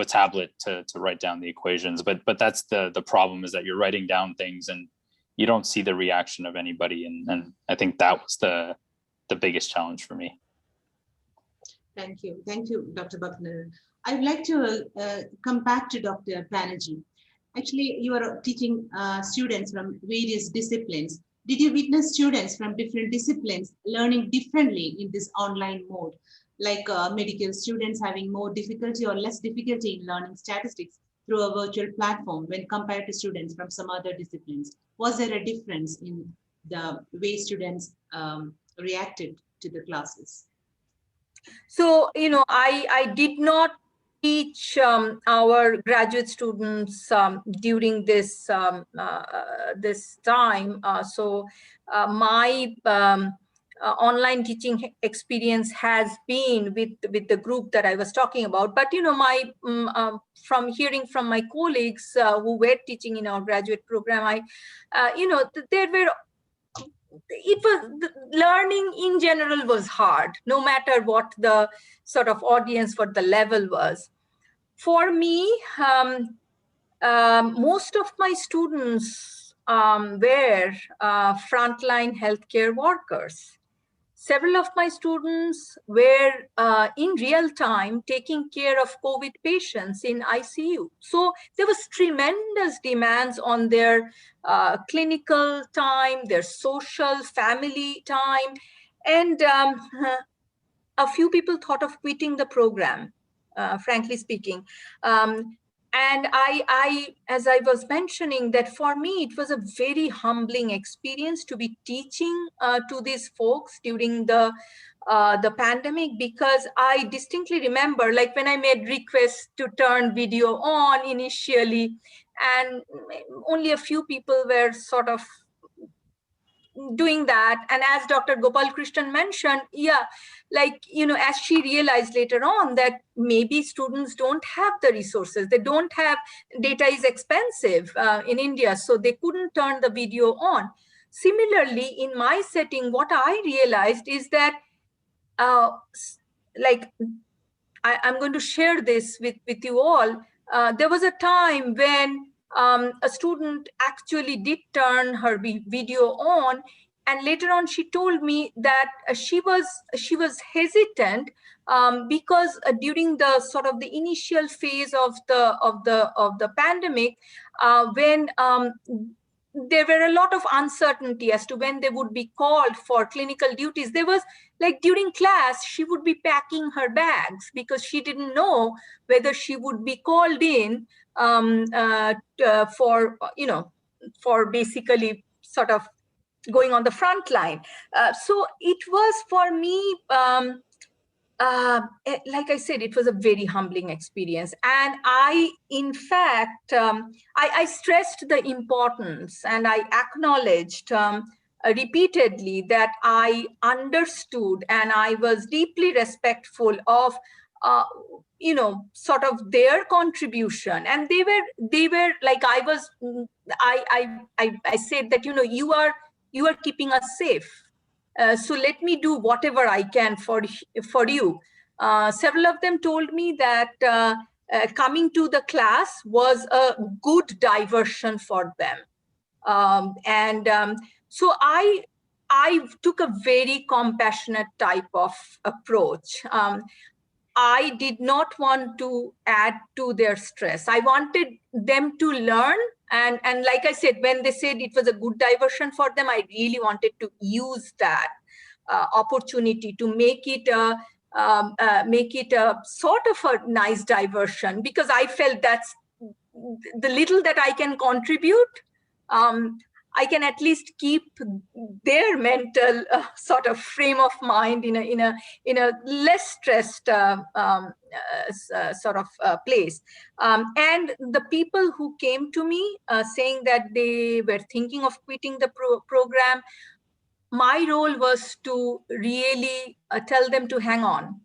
tablet to write down the equations. But that's the problem, is that you're writing down things and you don't see the reaction of anybody. And I think that was the biggest challenge for me. Thank you, Dr. Buckner. I would like to come back to Dr. Banerjee. Actually, you are teaching students from various disciplines. Did you witness students from different disciplines learning differently in this online mode? Like medical students having more difficulty or less difficulty in learning statistics through a virtual platform when compared to students from some other disciplines? Was there a difference in the way students reacted to the classes? So, you know, I did not teach our graduate students during this this time. My online teaching experience has been with the group that I was talking about. But, you know, my from hearing from my colleagues who were teaching in our graduate program, you know, there were, learning in general was hard, no matter what the sort of audience, what the level was. For me, most of my students were frontline healthcare workers. Several of my students were in real time taking care of COVID patients in ICU. So there was tremendous demands on their clinical time, their social, family time. And a few people thought of quitting the program, frankly speaking. And as I was mentioning, that for me, it was a very humbling experience to be teaching to these folks during the pandemic, because I distinctly remember, like, when I made requests to turn video on initially, and only a few people were sort of doing that. And as Dr. Gopal Krishnan mentioned, yeah, like, you know, as she realized later on that maybe students don't have the resources, they don't have, data is expensive in India, so they couldn't turn the video on. Similarly, in my setting, what I realized is that, like, I'm going to share this with you all. There was a time when a student actually did turn her video on, and later on she told me that she was hesitant because during the sort of the initial phase of the pandemic, when there were a lot of uncertainty as to when they would be called for clinical duties. There was, like, during class, she would be packing her bags because she didn't know whether she would be called in for, you know, for basically sort of going on the front line. So it was, for me, like I said, it was a very humbling experience. And I, in fact, I stressed the importance, and I acknowledged repeatedly that I understood and I was deeply respectful of, you know, sort of their contribution. And they were like, I said that, you know, you are keeping us safe. So let me do whatever I can for you. Several of them told me that coming to the class was a good diversion for them. So I took a very compassionate type of approach. I did not want to add to their stress. I wanted them to learn. And like I said, when they said it was a good diversion for them, I really wanted to use that opportunity to make it a sort of a nice diversion, because I felt that's the little that I can contribute. I can at least keep their mental sort of frame of mind in a less stressed sort of place. And the people who came to me saying that they were thinking of quitting the program, my role was to really tell them to hang on,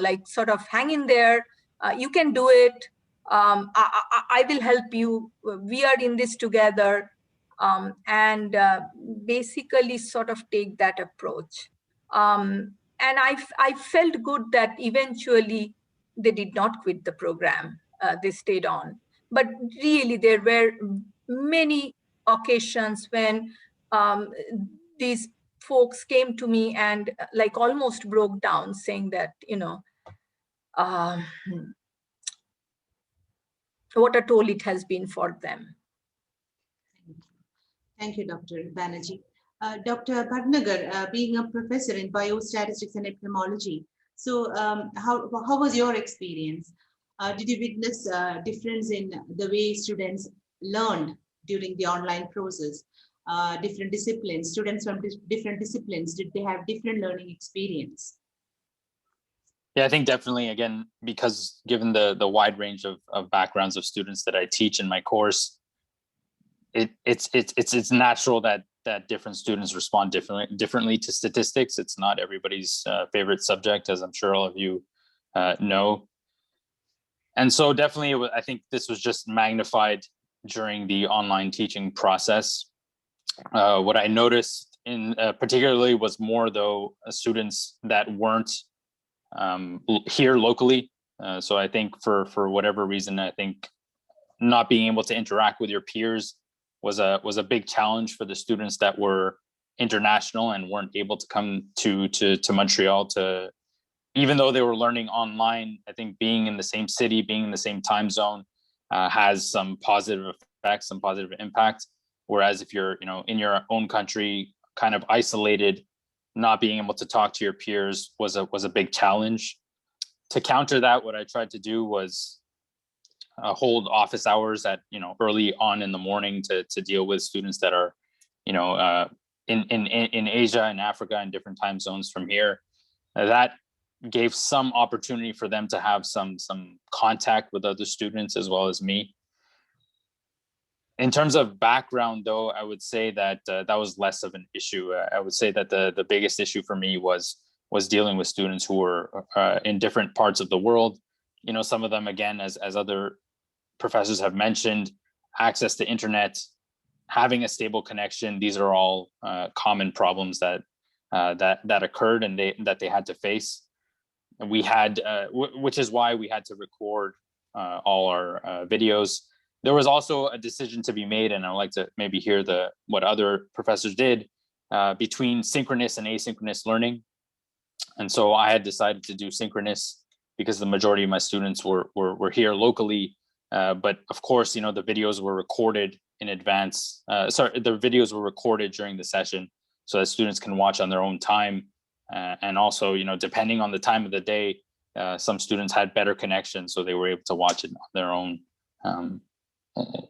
like sort of hang in there. You can do it. I will help you. We are in this together. And basically sort of take that approach. And I felt good that eventually they did not quit the program. They stayed on. But really, there were many occasions when these folks came to me and like almost broke down, saying that, um, what a toll it has been for them. Thank you, Dr. Banerjee. Dr. Bhatnagar, being a professor in biostatistics and epidemiology, so how was your experience? Did you witness a difference in the way students learned during the online process? Different disciplines, students from different disciplines, did they have different learning experience? Yeah, I think definitely, again, because given the wide range of backgrounds of students that I teach in my course, it's natural that different students respond differently to statistics. It's not everybody's favorite subject, as I'm sure all of you know. And so definitely, I think this was just magnified during the online teaching process. What I noticed in particularly was more though students that weren't here locally. So I think for whatever reason, I think not being able to interact with your peers was a big challenge for the students that were international and weren't able to come to Montreal to, even though they were learning online. I think being in the same city, being in the same time zone has some positive effects, some positive impact. Whereas if you're, in your own country, kind of isolated, not being able to talk to your peers was a big challenge. To counter that, what I tried to do was hold office hours at early on in the morning to deal with students that are in Asia and Africa and different time zones from here. That gave some opportunity for them to have some contact with other students as well as me. In terms of background, though, I would say that that was less of an issue. I would say that the biggest issue for me was dealing with students who were in different parts of the world. Some of them, again, as other professors have mentioned, access to internet, having a stable connection. These are all common problems that occurred and that they had to face. And we had, which is why we had to record all our videos. There was also a decision to be made, and I'd like to maybe hear what other professors did between synchronous and asynchronous learning. And so I had decided to do synchronous because the majority of my students were here locally. But of course, the videos were recorded in advance. The videos were recorded during the session so that students can watch on their own time. And also, depending on the time of the day, some students had better connection, so they were able to watch it on their own,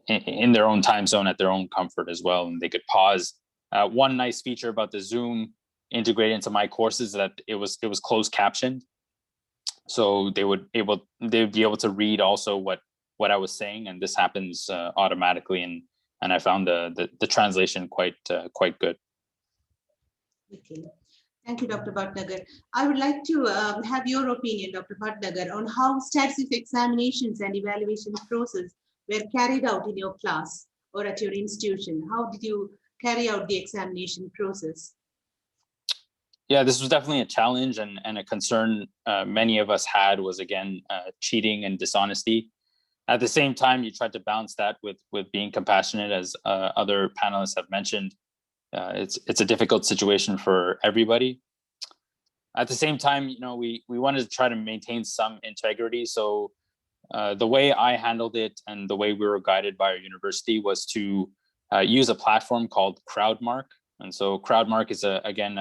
in their own time zone at their own comfort as well. And they could pause. One nice feature about the Zoom integrated into my courses is that it was closed captioned, so they would be able to read also what I was saying, and this happens automatically, and I found the translation quite good. Okay. Thank you, Dr. Bhatnagar. I would like to have your opinion, Dr. Bhatnagar, on how statistics examinations and evaluation process were carried out in your class or at your institution. How did you carry out the examination process? Yeah, this was definitely a challenge and a concern many of us had was, again, cheating and dishonesty. At the same time, you tried to balance that with being compassionate, as other panelists have mentioned. It's a difficult situation for everybody. At the same time, we wanted to try to maintain some integrity. So the way I handled it and the way we were guided by our university was to use a platform called Crowdmark. And so Crowdmark is again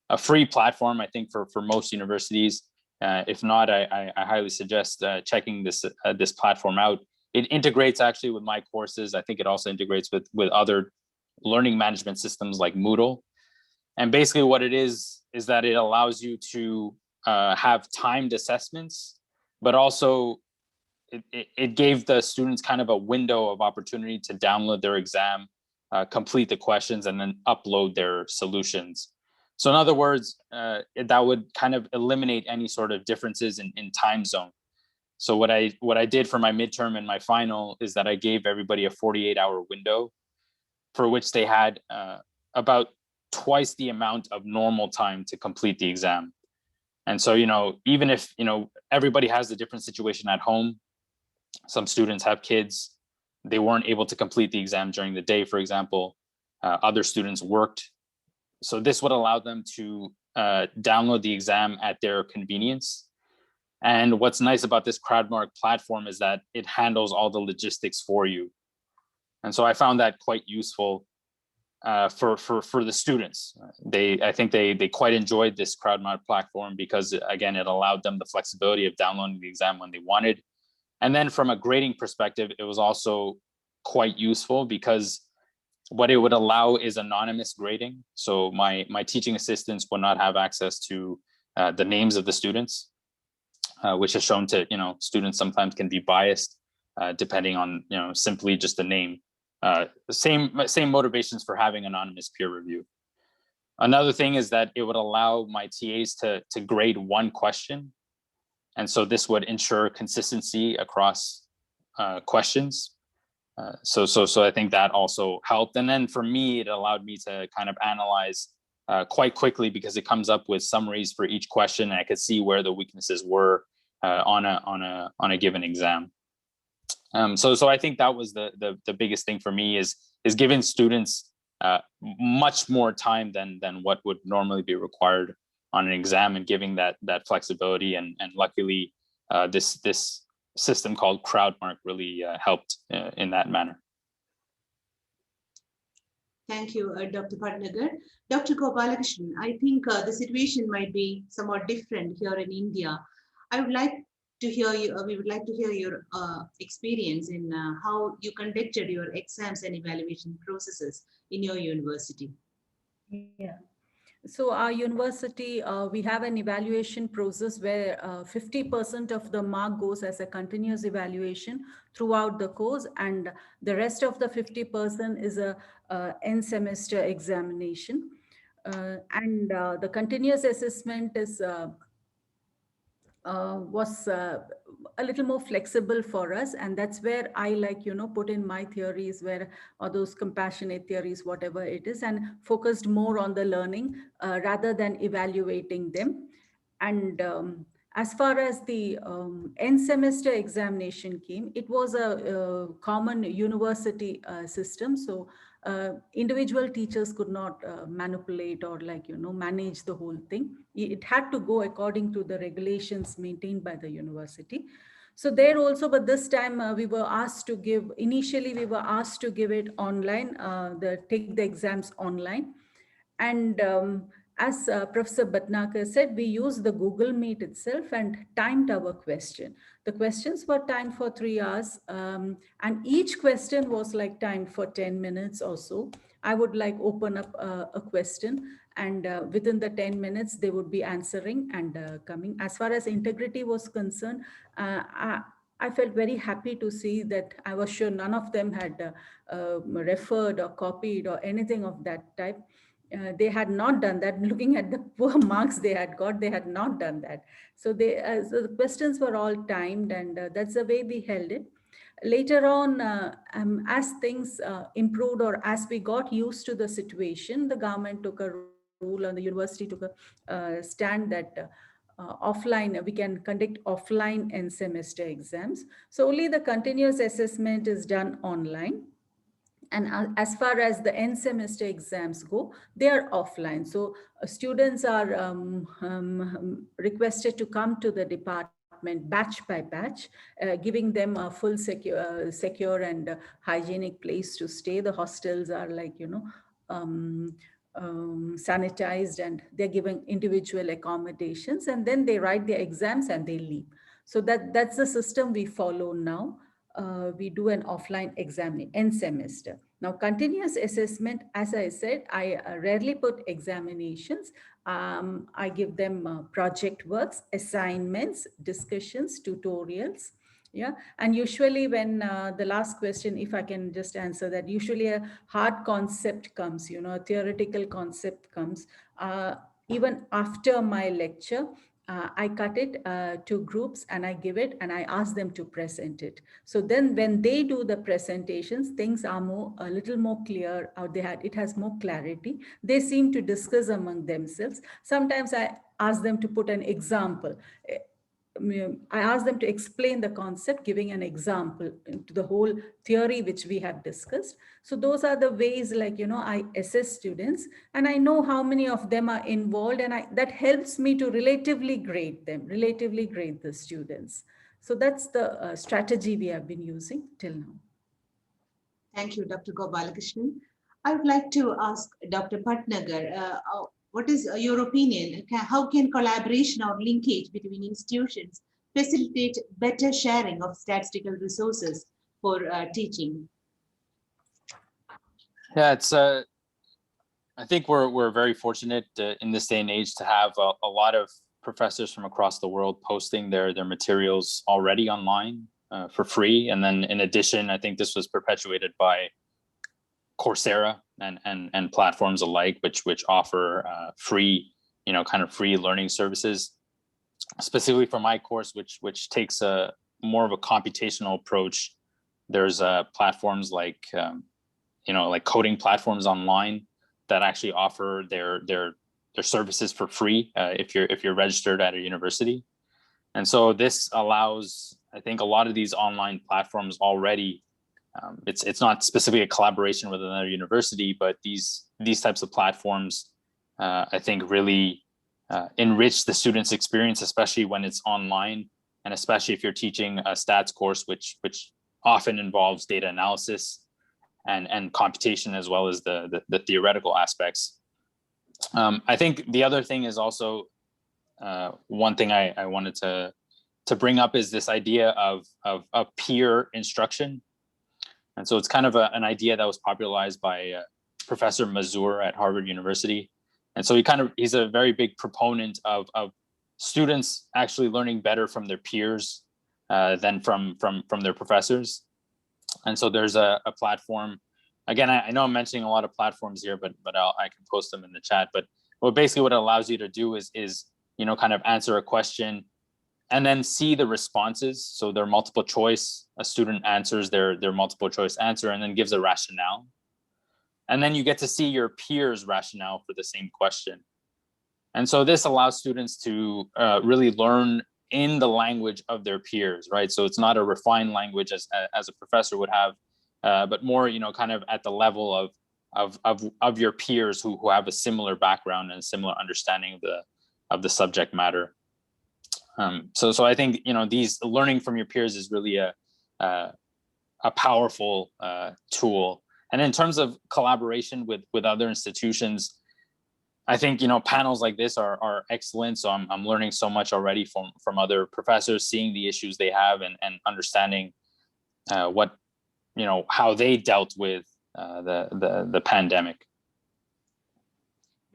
a free platform, I think, for most universities. If not, I highly suggest checking this platform out. It integrates actually with my courses. I think it also integrates with other learning management systems like Moodle. And basically what it is that it allows you to have timed assessments, but also it gave the students kind of a window of opportunity to download their exam, complete the questions, and then upload their solutions. So in other words, that would kind of eliminate any sort of differences in time zone. So what I did for my midterm and my final is that I gave everybody a 48-hour window for which they had about twice the amount of normal time to complete the exam. And so, even if, everybody has a different situation at home, some students have kids, they weren't able to complete the exam during the day, for example, other students worked. So this would allow them to download the exam at their convenience. And what's nice about this CrowdMark platform is that it handles all the logistics for you. And so I found that quite useful for the students. I think they quite enjoyed this CrowdMark platform because, again, it allowed them the flexibility of downloading the exam when they wanted. And then from a grading perspective, it was also quite useful because what it would allow is anonymous grading. So my teaching assistants will not have access to the names of the students, which is shown to, students sometimes can be biased depending on, simply just the name. Same motivations for having anonymous peer review. Another thing is that it would allow my TAs to grade one question. And so this would ensure consistency across questions. So I think that also helped. And then for me, it allowed me to kind of analyze quite quickly because it comes up with summaries for each question. And I could see where the weaknesses were on a given exam. So I think that was the biggest thing for me is giving students much more time than what would normally be required on an exam, and giving that flexibility. And luckily, this system called CrowdMark really helped in that manner. Thank you, Dr. Patnagar. Dr. Gopalakrishnan, I think the situation might be somewhat different here in India. I would like to hear you. We would like to hear your experience in how you conducted your exams and evaluation processes in your university. Yeah. So our university, we have an evaluation process where 50% of the mark goes as a continuous evaluation throughout the course, and the rest of the 50% is a end semester examination. And the continuous assessment is was a little more flexible for us, and that's where I put in my theories, where or those compassionate theories, whatever it is, and focused more on the learning rather than evaluating them. And as far as the end semester examination came, it was a common university system. So individual teachers could not manipulate or manage the whole thing. It had to go according to the regulations maintained by the university. So there also, but this time initially we were asked to give it online, take the exams online. And as Professor Bhatnagar said, we used the Google Meet itself and timed our question. The questions were timed for 3 hours, and each question was timed for 10 minutes or so. I would open up a question, and within the 10 minutes, they would be answering and coming. As far as integrity was concerned, I felt very happy to see that I was sure none of them had referred or copied or anything of that type. They had not done that. Looking at the poor marks they had got, they had not done that. So so the questions were all timed, and that's the way we held it. Later on, as things improved, or as we got used to the situation, the government took a rule, and the university took a stand that offline, we can conduct offline end semester exams. So only the continuous assessment is done online. And as far as the end semester exams go, they are offline. So students are requested to come to the department batch by batch, giving them a full secure and hygienic place to stay. The hostels are sanitized, and they're given individual accommodations, and then they write their exams and they leave. So that's the system we follow now. We do an offline exam end semester. Now, continuous assessment, as I said, I rarely put examinations. I give them project works, assignments, discussions, tutorials. Yeah. And usually when the last question, if I can just answer that, usually a hard concept comes, a theoretical concept comes, even after my lecture, I cut it to groups and I give it and I ask them to present it. So then when they do the presentations, things are a little more clear, or it has more clarity. They seem to discuss among themselves. Sometimes I ask them to put an example. I ask them to explain the concept, giving an example to the whole theory which we have discussed. So those are the ways, like, I assess students and I know how many of them are involved, and that helps me to relatively grade the students. So that's the strategy we have been using till now. Thank you, Dr. Gopalakrishnan. I would like to ask Dr. Patnagar, what is your opinion? How can collaboration or linkage between institutions facilitate better sharing of statistical resources for teaching? Yeah, it's I think we're very fortunate in this day and age to have a lot of professors from across the world posting their materials already online for free. And then in addition, I think this was perpetuated by Coursera and platforms alike, which offer free, kind of free learning services. Specifically for my course, which takes a more of a computational approach. There's platforms like like coding platforms online that actually offer their services for free if you're registered at a university. And so this allows, I think, a lot of these online platforms already. It's not specifically a collaboration with another university, but these types of platforms, I think, really enrich the student's experience, especially when it's online, and especially if you're teaching a stats course, which often involves data analysis and computation, as well as the theoretical aspects. I think the other thing is also one thing I wanted to bring up is this idea of peer instruction. And so it's kind of an idea that was popularized by Professor Mazur at Harvard University. And so he's a very big proponent of students actually learning better from their peers than from their professors. And so there's a platform. Again, I know I'm mentioning a lot of platforms here, but I can post them in the chat. But basically what it allows you to do is kind of answer a question and then see the responses. So they're multiple choice. A student answers their multiple choice answer and then gives a rationale. And then you get to see your peers' rationale for the same question. And so this allows students to really learn in the language of their peers, right? So it's not a refined language as a professor would have, but more, kind of at the level of your peers who have a similar background and a similar understanding of the subject matter. So I think, these learning from your peers is really a powerful tool. And in terms of collaboration with other institutions, I think, panels like this are excellent. So I'm learning so much already from other professors, seeing the issues they have and understanding how they dealt with the pandemic.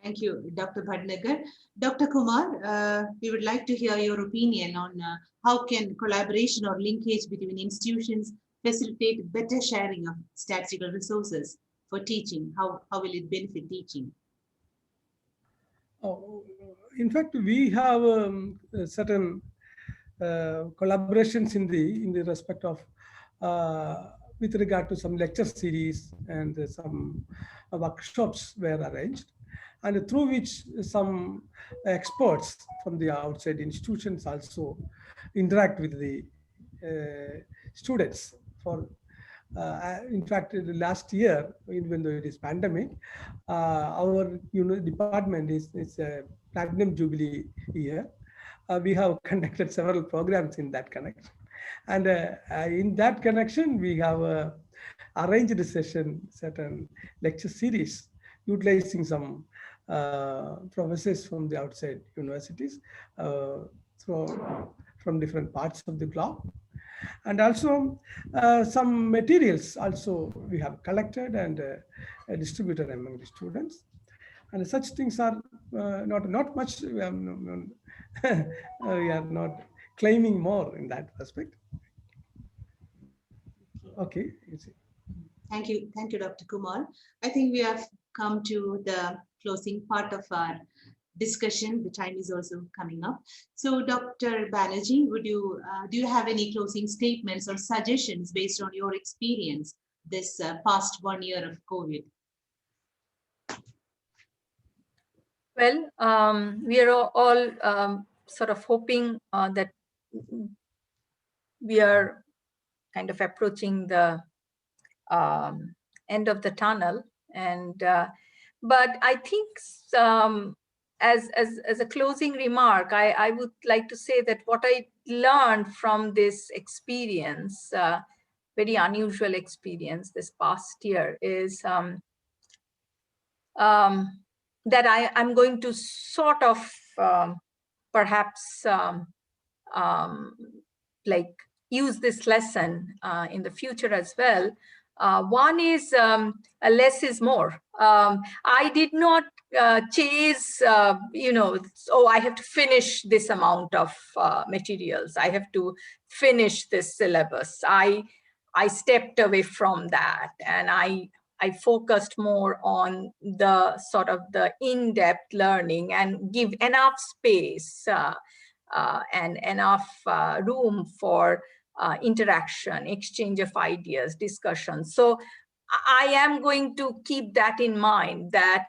Thank you, Dr. Bhatnagar. Dr. Kumar, we would like to hear your opinion on how can collaboration or linkage between institutions facilitate better sharing of statistical resources for teaching? How will it benefit teaching? In fact, we have certain collaborations in the respect of with regard to some lecture series, and some workshops were arranged, and through which some experts from the outside institutions also interact with the students. In fact, last year, even though it is pandemic, our department is a platinum jubilee year. We have conducted several programs in that connection, and in that connection, we have arranged a certain lecture series utilizing some professors from the outside universities from different parts of the globe. And also some materials also we have collected and distributed among the students. And such things are not much. We are not claiming more in that aspect. Okay, you see. Thank you, Dr. Kumar. I think we have come to the closing part of our discussion. The time is also coming up. So, Dr. Banerjee, do you have any closing statements or suggestions based on your experience this past 1 year of COVID? Well, we are all sort of hoping that we are kind of approaching the end of the tunnel, and but I think as a closing remark, I would like to say that what I learned from this experience, very unusual experience this past year, is that I'm going to sort of perhaps like use this lesson in the future as well. One is less is more. I did not chase, oh, I have to finish this amount of materials. I have to finish this syllabus. I stepped away from that, and I focused more on the sort of the in-depth learning and give enough space and enough room for interaction, exchange of ideas, discussion. So I am going to keep that in mind, that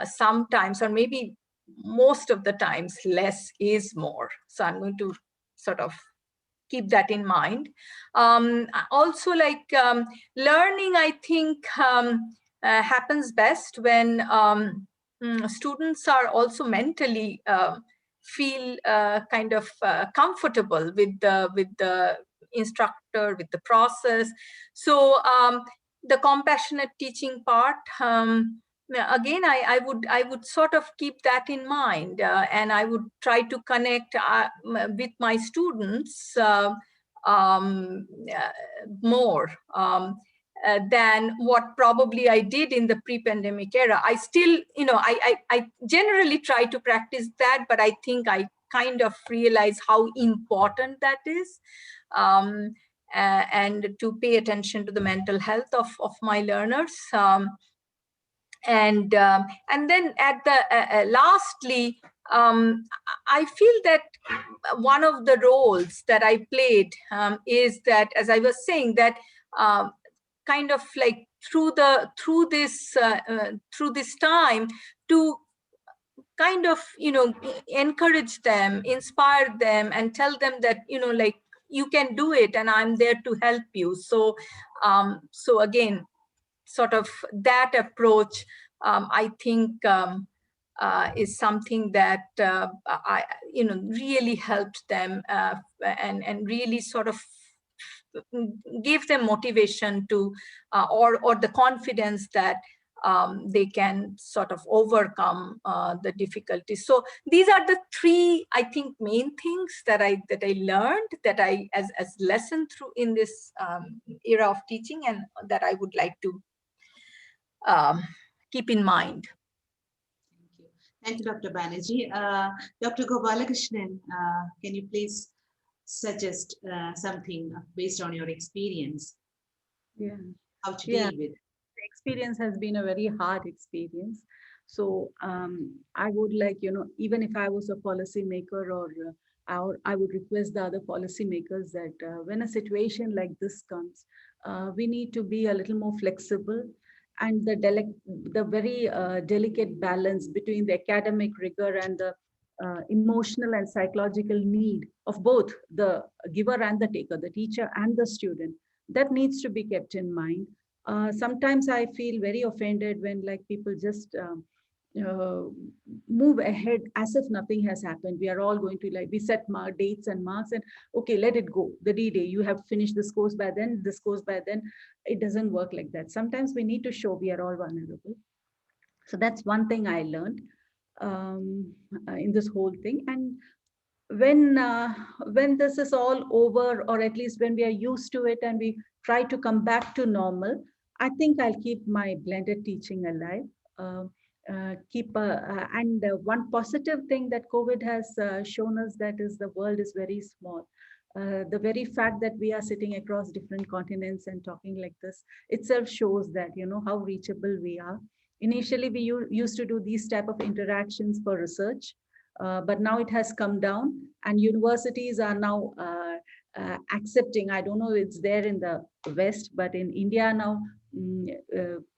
sometimes, or maybe most of the times, less is more. So I'm going to sort of keep that in mind. Also, like learning, I think happens best when students are also mentally feel kind of comfortable with the instructor, with the process. So the compassionate teaching part, again, I would sort of keep that in mind, and I would try to connect with my students more than what probably I did in the pre-pandemic era. I still, I generally try to practice that, but I think I kind of realize how important that is. And to pay attention to the mental health of my learners. And then at the lastly, I feel that one of the roles that I played is that, as I was saying, that kind of like through this time, to kind of encourage them, inspire them, and tell them that like, you can do it, and I'm there to help you. So so again, sort of that approach, I think is something that I really helped them and really sort of give them motivation to or the confidence that they can sort of overcome the difficulties. So these are the three, I think, main things that I learned, that I as lesson through in this era of teaching, and that I would like to keep in mind. Thank you, Dr. Banerjee. Dr. Gopalakrishnan, can you please suggest something based on your experience? Yeah. How to deal with? The experience has been a very hard experience. So I would like, even if I was a policymaker, or I would request the other policymakers that when a situation like this comes, we need to be a little more flexible, and the very delicate balance between the academic rigor and the emotional and psychological need of both the giver and the taker, the teacher and the student, that needs to be kept in mind. Sometimes I feel very offended when like people just move ahead as if nothing has happened. We are all going to, like, we set dates and marks, and okay, let it go. The D-Day, you have finished this course by then, this course by then. It doesn't work like that. Sometimes we need to show we are all vulnerable. So that's one thing I learned in this whole thing. And when this is all over, or at least when we are used to it and we try to come back to normal, I think I'll keep my blended teaching alive. And one positive thing that COVID has shown us, that is the world is very small. The very fact that we are sitting across different continents and talking like this itself shows that, you know, how reachable we are. Initially, we used to do these type of interactions for research, but now it has come down, and universities are now accepting. I don't know if it's there in the West, but in India now,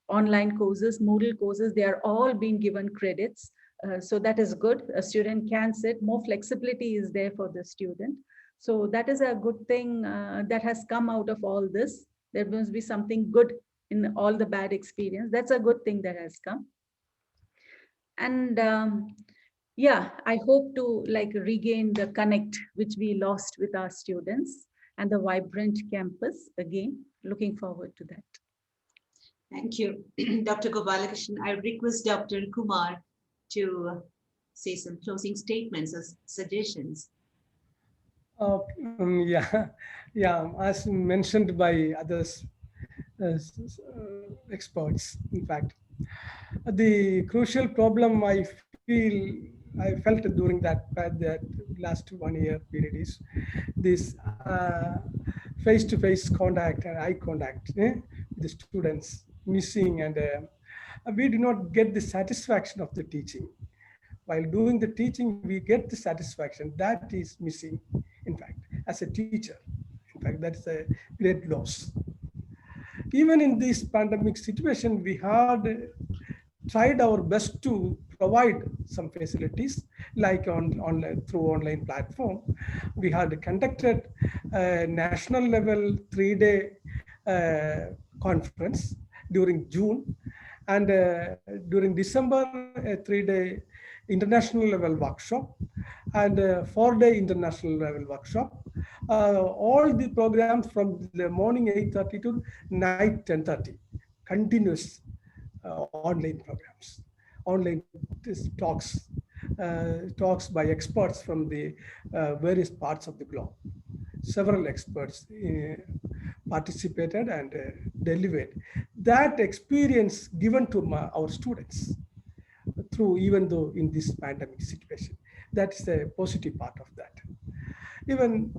online courses, Moodle courses, they are all being given credits. So that is good. A student can sit, more flexibility is there for the student. So that is a good thing that has come out of all this. There must be something good in all the bad experience. That's a good thing that has come. And yeah, I hope to like regain the connect which we lost with our students and the vibrant campus again. Looking forward to that. Thank you, Dr. Gopalakrishnan. I request Dr. Kumar to say some closing statements or suggestions. Yeah, yeah. As mentioned by others, experts, in fact, the crucial problem I felt during that last 1 year period is this face-to-face contact and eye contact with the students missing, and we do not get the satisfaction of the teaching. While doing the teaching, we get the satisfaction that is missing. In fact, as a teacher, in fact, that's a great loss. Even in this pandemic situation, we had tried our best to provide some facilities, like through online platform. We had conducted a national level 3-day conference during June, and during December, a 3-day international level workshop, and a 4-day international level workshop. All the programs from the morning 8:30 to night 10:30, continuous online programs, online talks by experts from the various parts of the globe. Several experts participated and delivered. That experience given to our students through, even though in this pandemic situation, that's the positive part of that. Even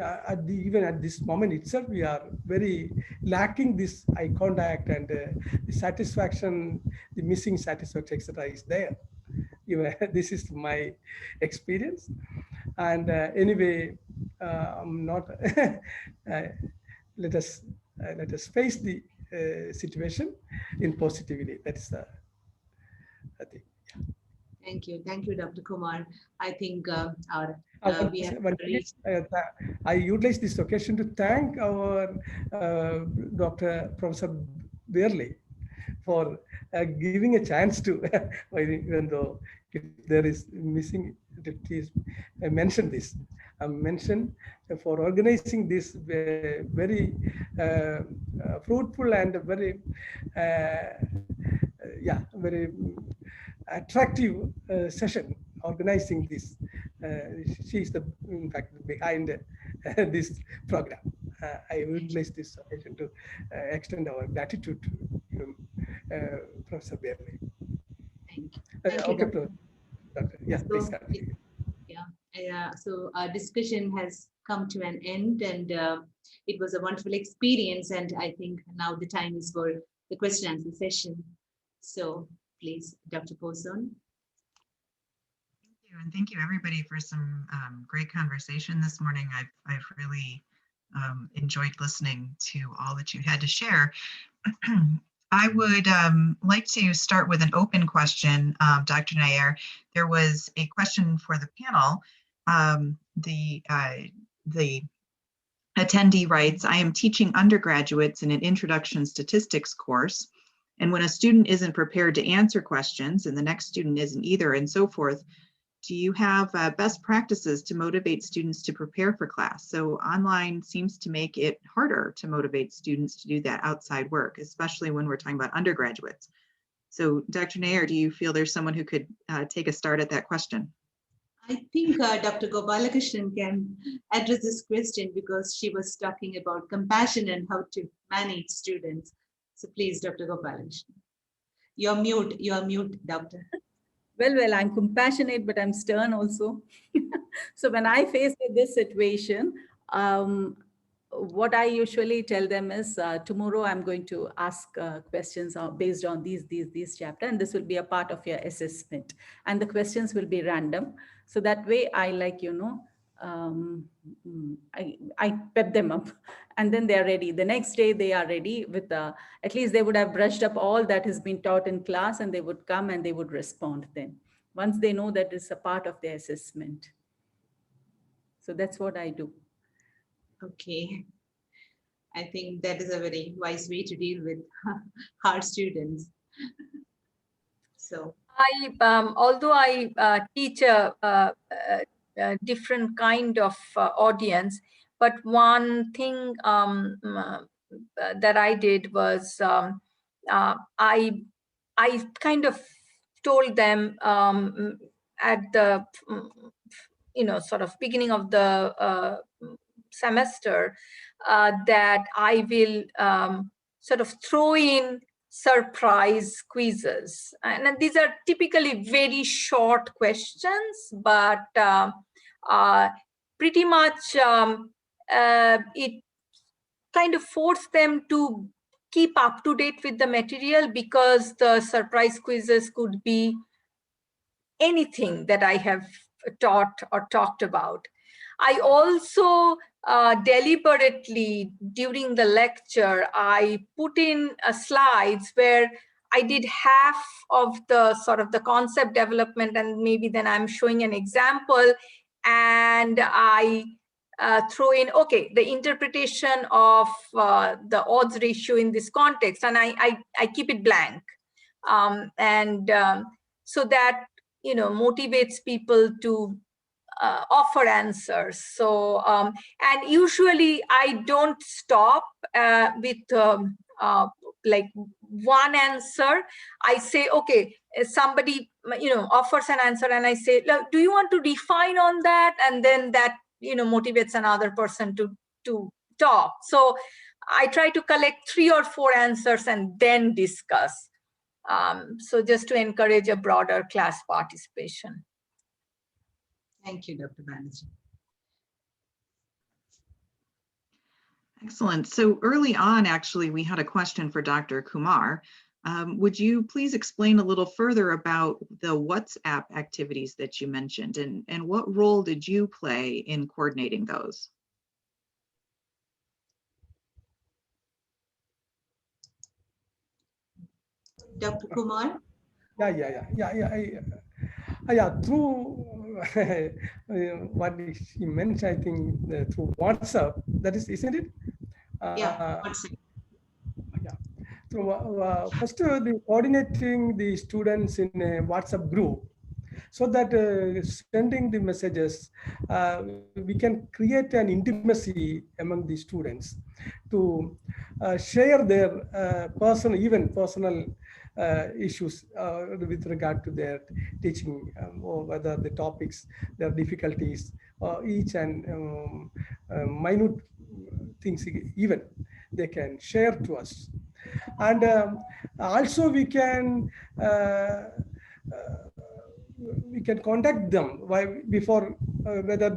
at this moment itself, we are very lacking this eye contact, and the satisfaction, the missing satisfaction, etc., is there. Even this is my experience, and anyway, I'm not. Let us face the situation in positivity. That's the thing. Thank you, Dr. Kumar. I think I utilize this occasion to thank our Dr. Professor Beerley for giving a chance to, even though if there is missing, please mention this. Mention for organizing this very fruitful and very, very attractive session, organizing this. She is in fact behind this program. I utilize this occasion to extend our gratitude to Professor Beerley. Thank you. Okay, Doctor. Yes, please. So our discussion has come to an end, and it was a wonderful experience. And I think now the time is for the question and answer session. So please, Dr. Poson. Thank you, and thank you everybody for some great conversation this morning. I've really enjoyed listening to all that you had to share. I would like to start with an open question, Dr. Nair. There was a question for the panel. The attendee writes, I am teaching undergraduates in an introduction statistics course. And when a student isn't prepared to answer questions and the next student isn't either, and so forth, do you have best practices to motivate students to prepare for class? So online seems to make it harder to motivate students to do that outside work, especially when we're talking about undergraduates. So Dr. Nair, do you feel there's someone who could take a start at that question? I think Dr. Gopalakrishnan can address this question because she was talking about compassion and how to manage students. So please, Dr. Gopalakrishnan. You're mute, doctor. Well, I'm compassionate, but I'm stern also. So when I face with this situation, what I usually tell them is tomorrow I'm going to ask questions based on these chapter, and this will be a part of your assessment. And the questions will be random. So that way I I pep them up, and then they're ready. The next day they are ready with at least they would have brushed up all that has been taught in class, and they would come and they would respond then once they know that it's a part of their assessment. So that's what I do. Okay. I think that is a very wise way to deal with hard students. So although I teach a different kind of audience, but one thing that I did was I kind of told them at the sort of beginning of the semester that I will sort of throw in surprise quizzes. And these are typically very short questions, but pretty much it kind of forced them to keep up to date with the material, because the surprise quizzes could be anything that I have taught or talked about. I also deliberately, during the lecture, I put in slides where I did half of the sort of the concept development, and maybe then I'm showing an example, and I throw in, okay, the interpretation of the odds ratio in this context, and I keep it blank. So that motivates people to offer answers. So and usually I don't stop with like one answer. I say, okay, somebody offers an answer, and I say, look, do you want to define on that? And then that motivates another person to talk. So I try to collect 3 or 4 answers and then discuss. So just to encourage a broader class participation. thank you, Dr. Banerjee. Excellent. So early on, actually, we had a question for Dr. Kumar. Would you please explain a little further about the WhatsApp activities that you mentioned, and what role did you play in coordinating those? Dr. Kumar? Yeah, through what she mentioned, I think through WhatsApp, that is, isn't it? Yeah, WhatsApp. Yeah. So first, the coordinating the students in a WhatsApp group, so that sending the messages, we can create an intimacy among the students to share their personal issues with regard to their teaching, or whether the topics, their difficulties, or each and minute things even they can share to us. And also we can contact them before whether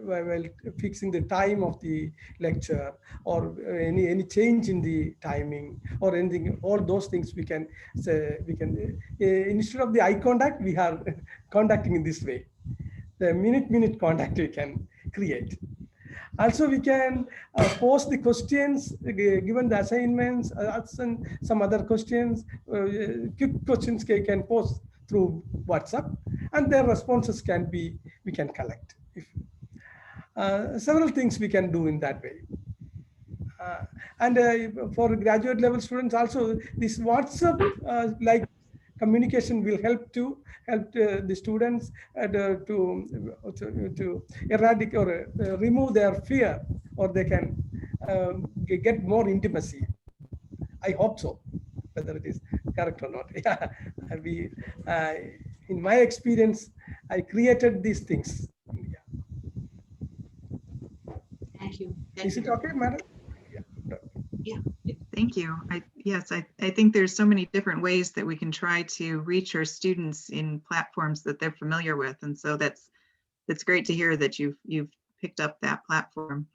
while fixing the time of the lecture, or any change in the timing or anything. All those things we can say, instead of the eye contact, we are contacting in this way. The minute contact we can create. Also, we can post the questions, given the assignments, and some other questions, quick questions we can post through WhatsApp, and their responses we can collect. Several things we can do in that way. And for graduate level students also, this WhatsApp like communication will help the students to eradicate or remove their fear, or they can get more intimacy. I hope so, whether it is correct or not. Yeah, in my experience, I created these things. Yeah. Thank you. Is it okay, madam? Yeah. Thank you. Yes, I think there's so many different ways that we can try to reach our students in platforms that they're familiar with. And so that's great to hear that you've picked up that platform.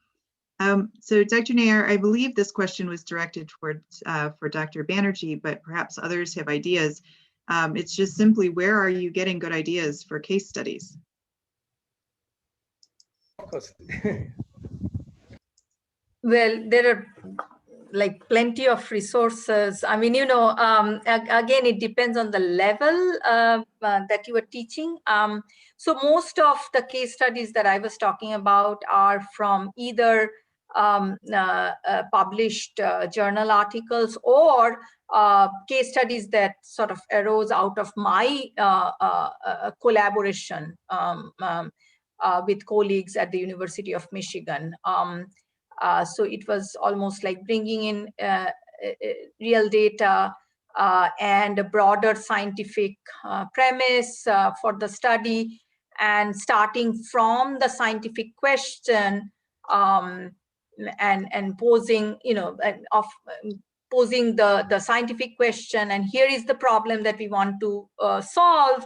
So Dr. Nair, I believe this question was directed towards for Dr. Banerjee, but perhaps others have ideas. It's just simply, where are you getting good ideas for case studies? Of course. Well, there are like plenty of resources. I mean, again, it depends on the level that you are teaching. So most of the case studies that I was talking about are from either published journal articles or case studies that sort of arose out of my collaboration with colleagues at the University of Michigan. So it was almost like bringing in real data and a broader scientific premise for the study, and starting from the scientific question and posing, posing the scientific question, and here is the problem that we want to solve,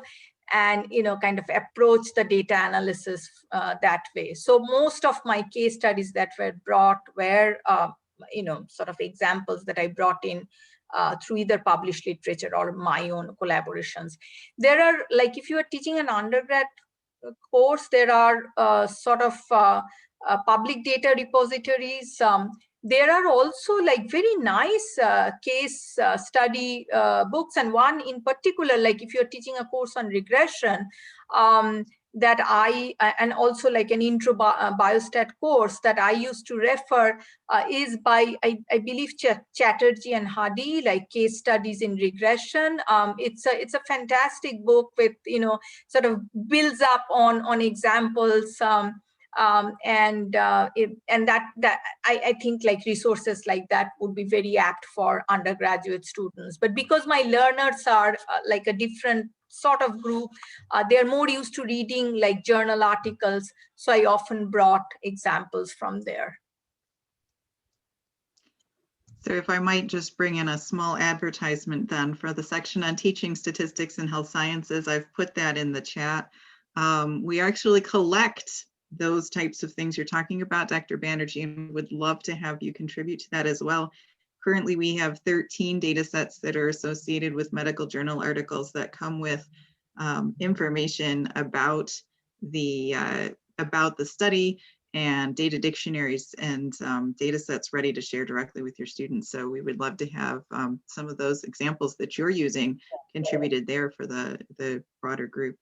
and kind of approach the data analysis that way. So most of my case studies that were brought were sort of examples that I brought in through either published literature or my own collaborations. There are, like, if you are teaching an undergrad course, there are sort of public data repositories. There are also like very nice case study books, and one in particular, like if you're teaching a course on regression, that and also like an intro biostat course that I used to refer is by, I believe, Chatterjee and Hadi, like case studies in regression. It's a fantastic book with, sort of builds up on examples. And that I think like resources like that would be very apt for undergraduate students. But because my learners are like a different sort of group, they're more used to reading like journal articles, so I often brought examples from there. So if I might just bring in a small advertisement then for the section on teaching statistics and health sciences, I've put that in the chat. We actually collect those types of things you're talking about, Dr. Banerjee, and would love to have you contribute to that as well. Currently, we have 13 data sets that are associated with medical journal articles that come with information about the study, and data dictionaries and data sets ready to share directly with your students. So we would love to have some of those examples that you're using contributed there for the broader group.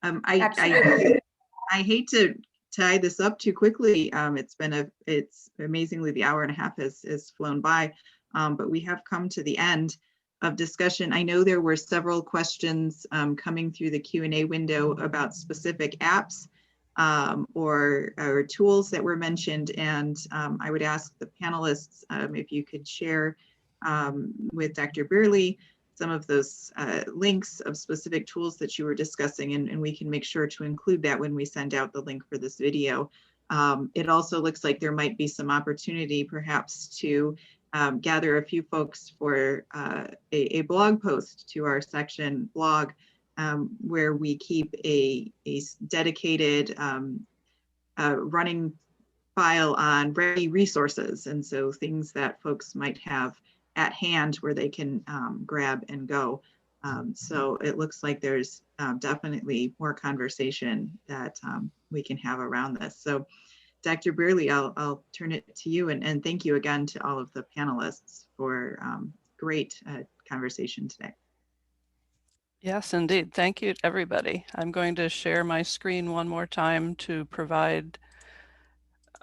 I hate to tie this up too quickly. It's amazingly, the hour and a half has flown by, but we have come to the end of discussion. I know there were several questions coming through the Q&A window about specific apps or tools that were mentioned, and I would ask the panelists if you could share with Dr. Burley some of those links of specific tools that you were discussing, and we can make sure to include that when we send out the link for this video. It also looks like there might be some opportunity perhaps to gather a few folks for a blog post to our section blog, where we keep a dedicated running file on ready resources. And so things that folks might have at hand where they can grab and go. So it looks like there's definitely more conversation that we can have around this. So Dr. Burley, I'll turn it to you, and thank you again to all of the panelists for great conversation today. Yes, indeed. Thank you, everybody. I'm going to share my screen one more time to provide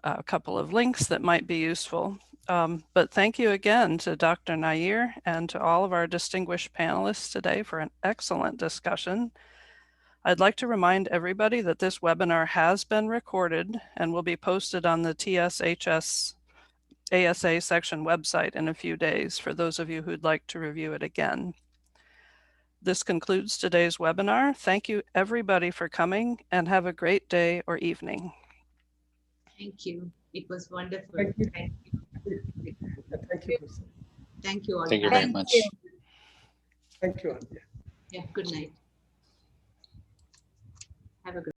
a couple of links that might be useful. But thank you again to Dr. Nair and to all of our distinguished panelists today for an excellent discussion. I'd like to remind everybody that this webinar has been recorded and will be posted on the TSHS ASA section website in a few days for those of you who'd like to review it again. This concludes today's webinar. Thank you everybody for coming and have a great day or evening. Thank you. It was wonderful. Thank you. Thank you. Thank you, Professor. Thank you all. Thank you very Thank much. you. Thank you all. Yeah. Yeah, good night. Have a good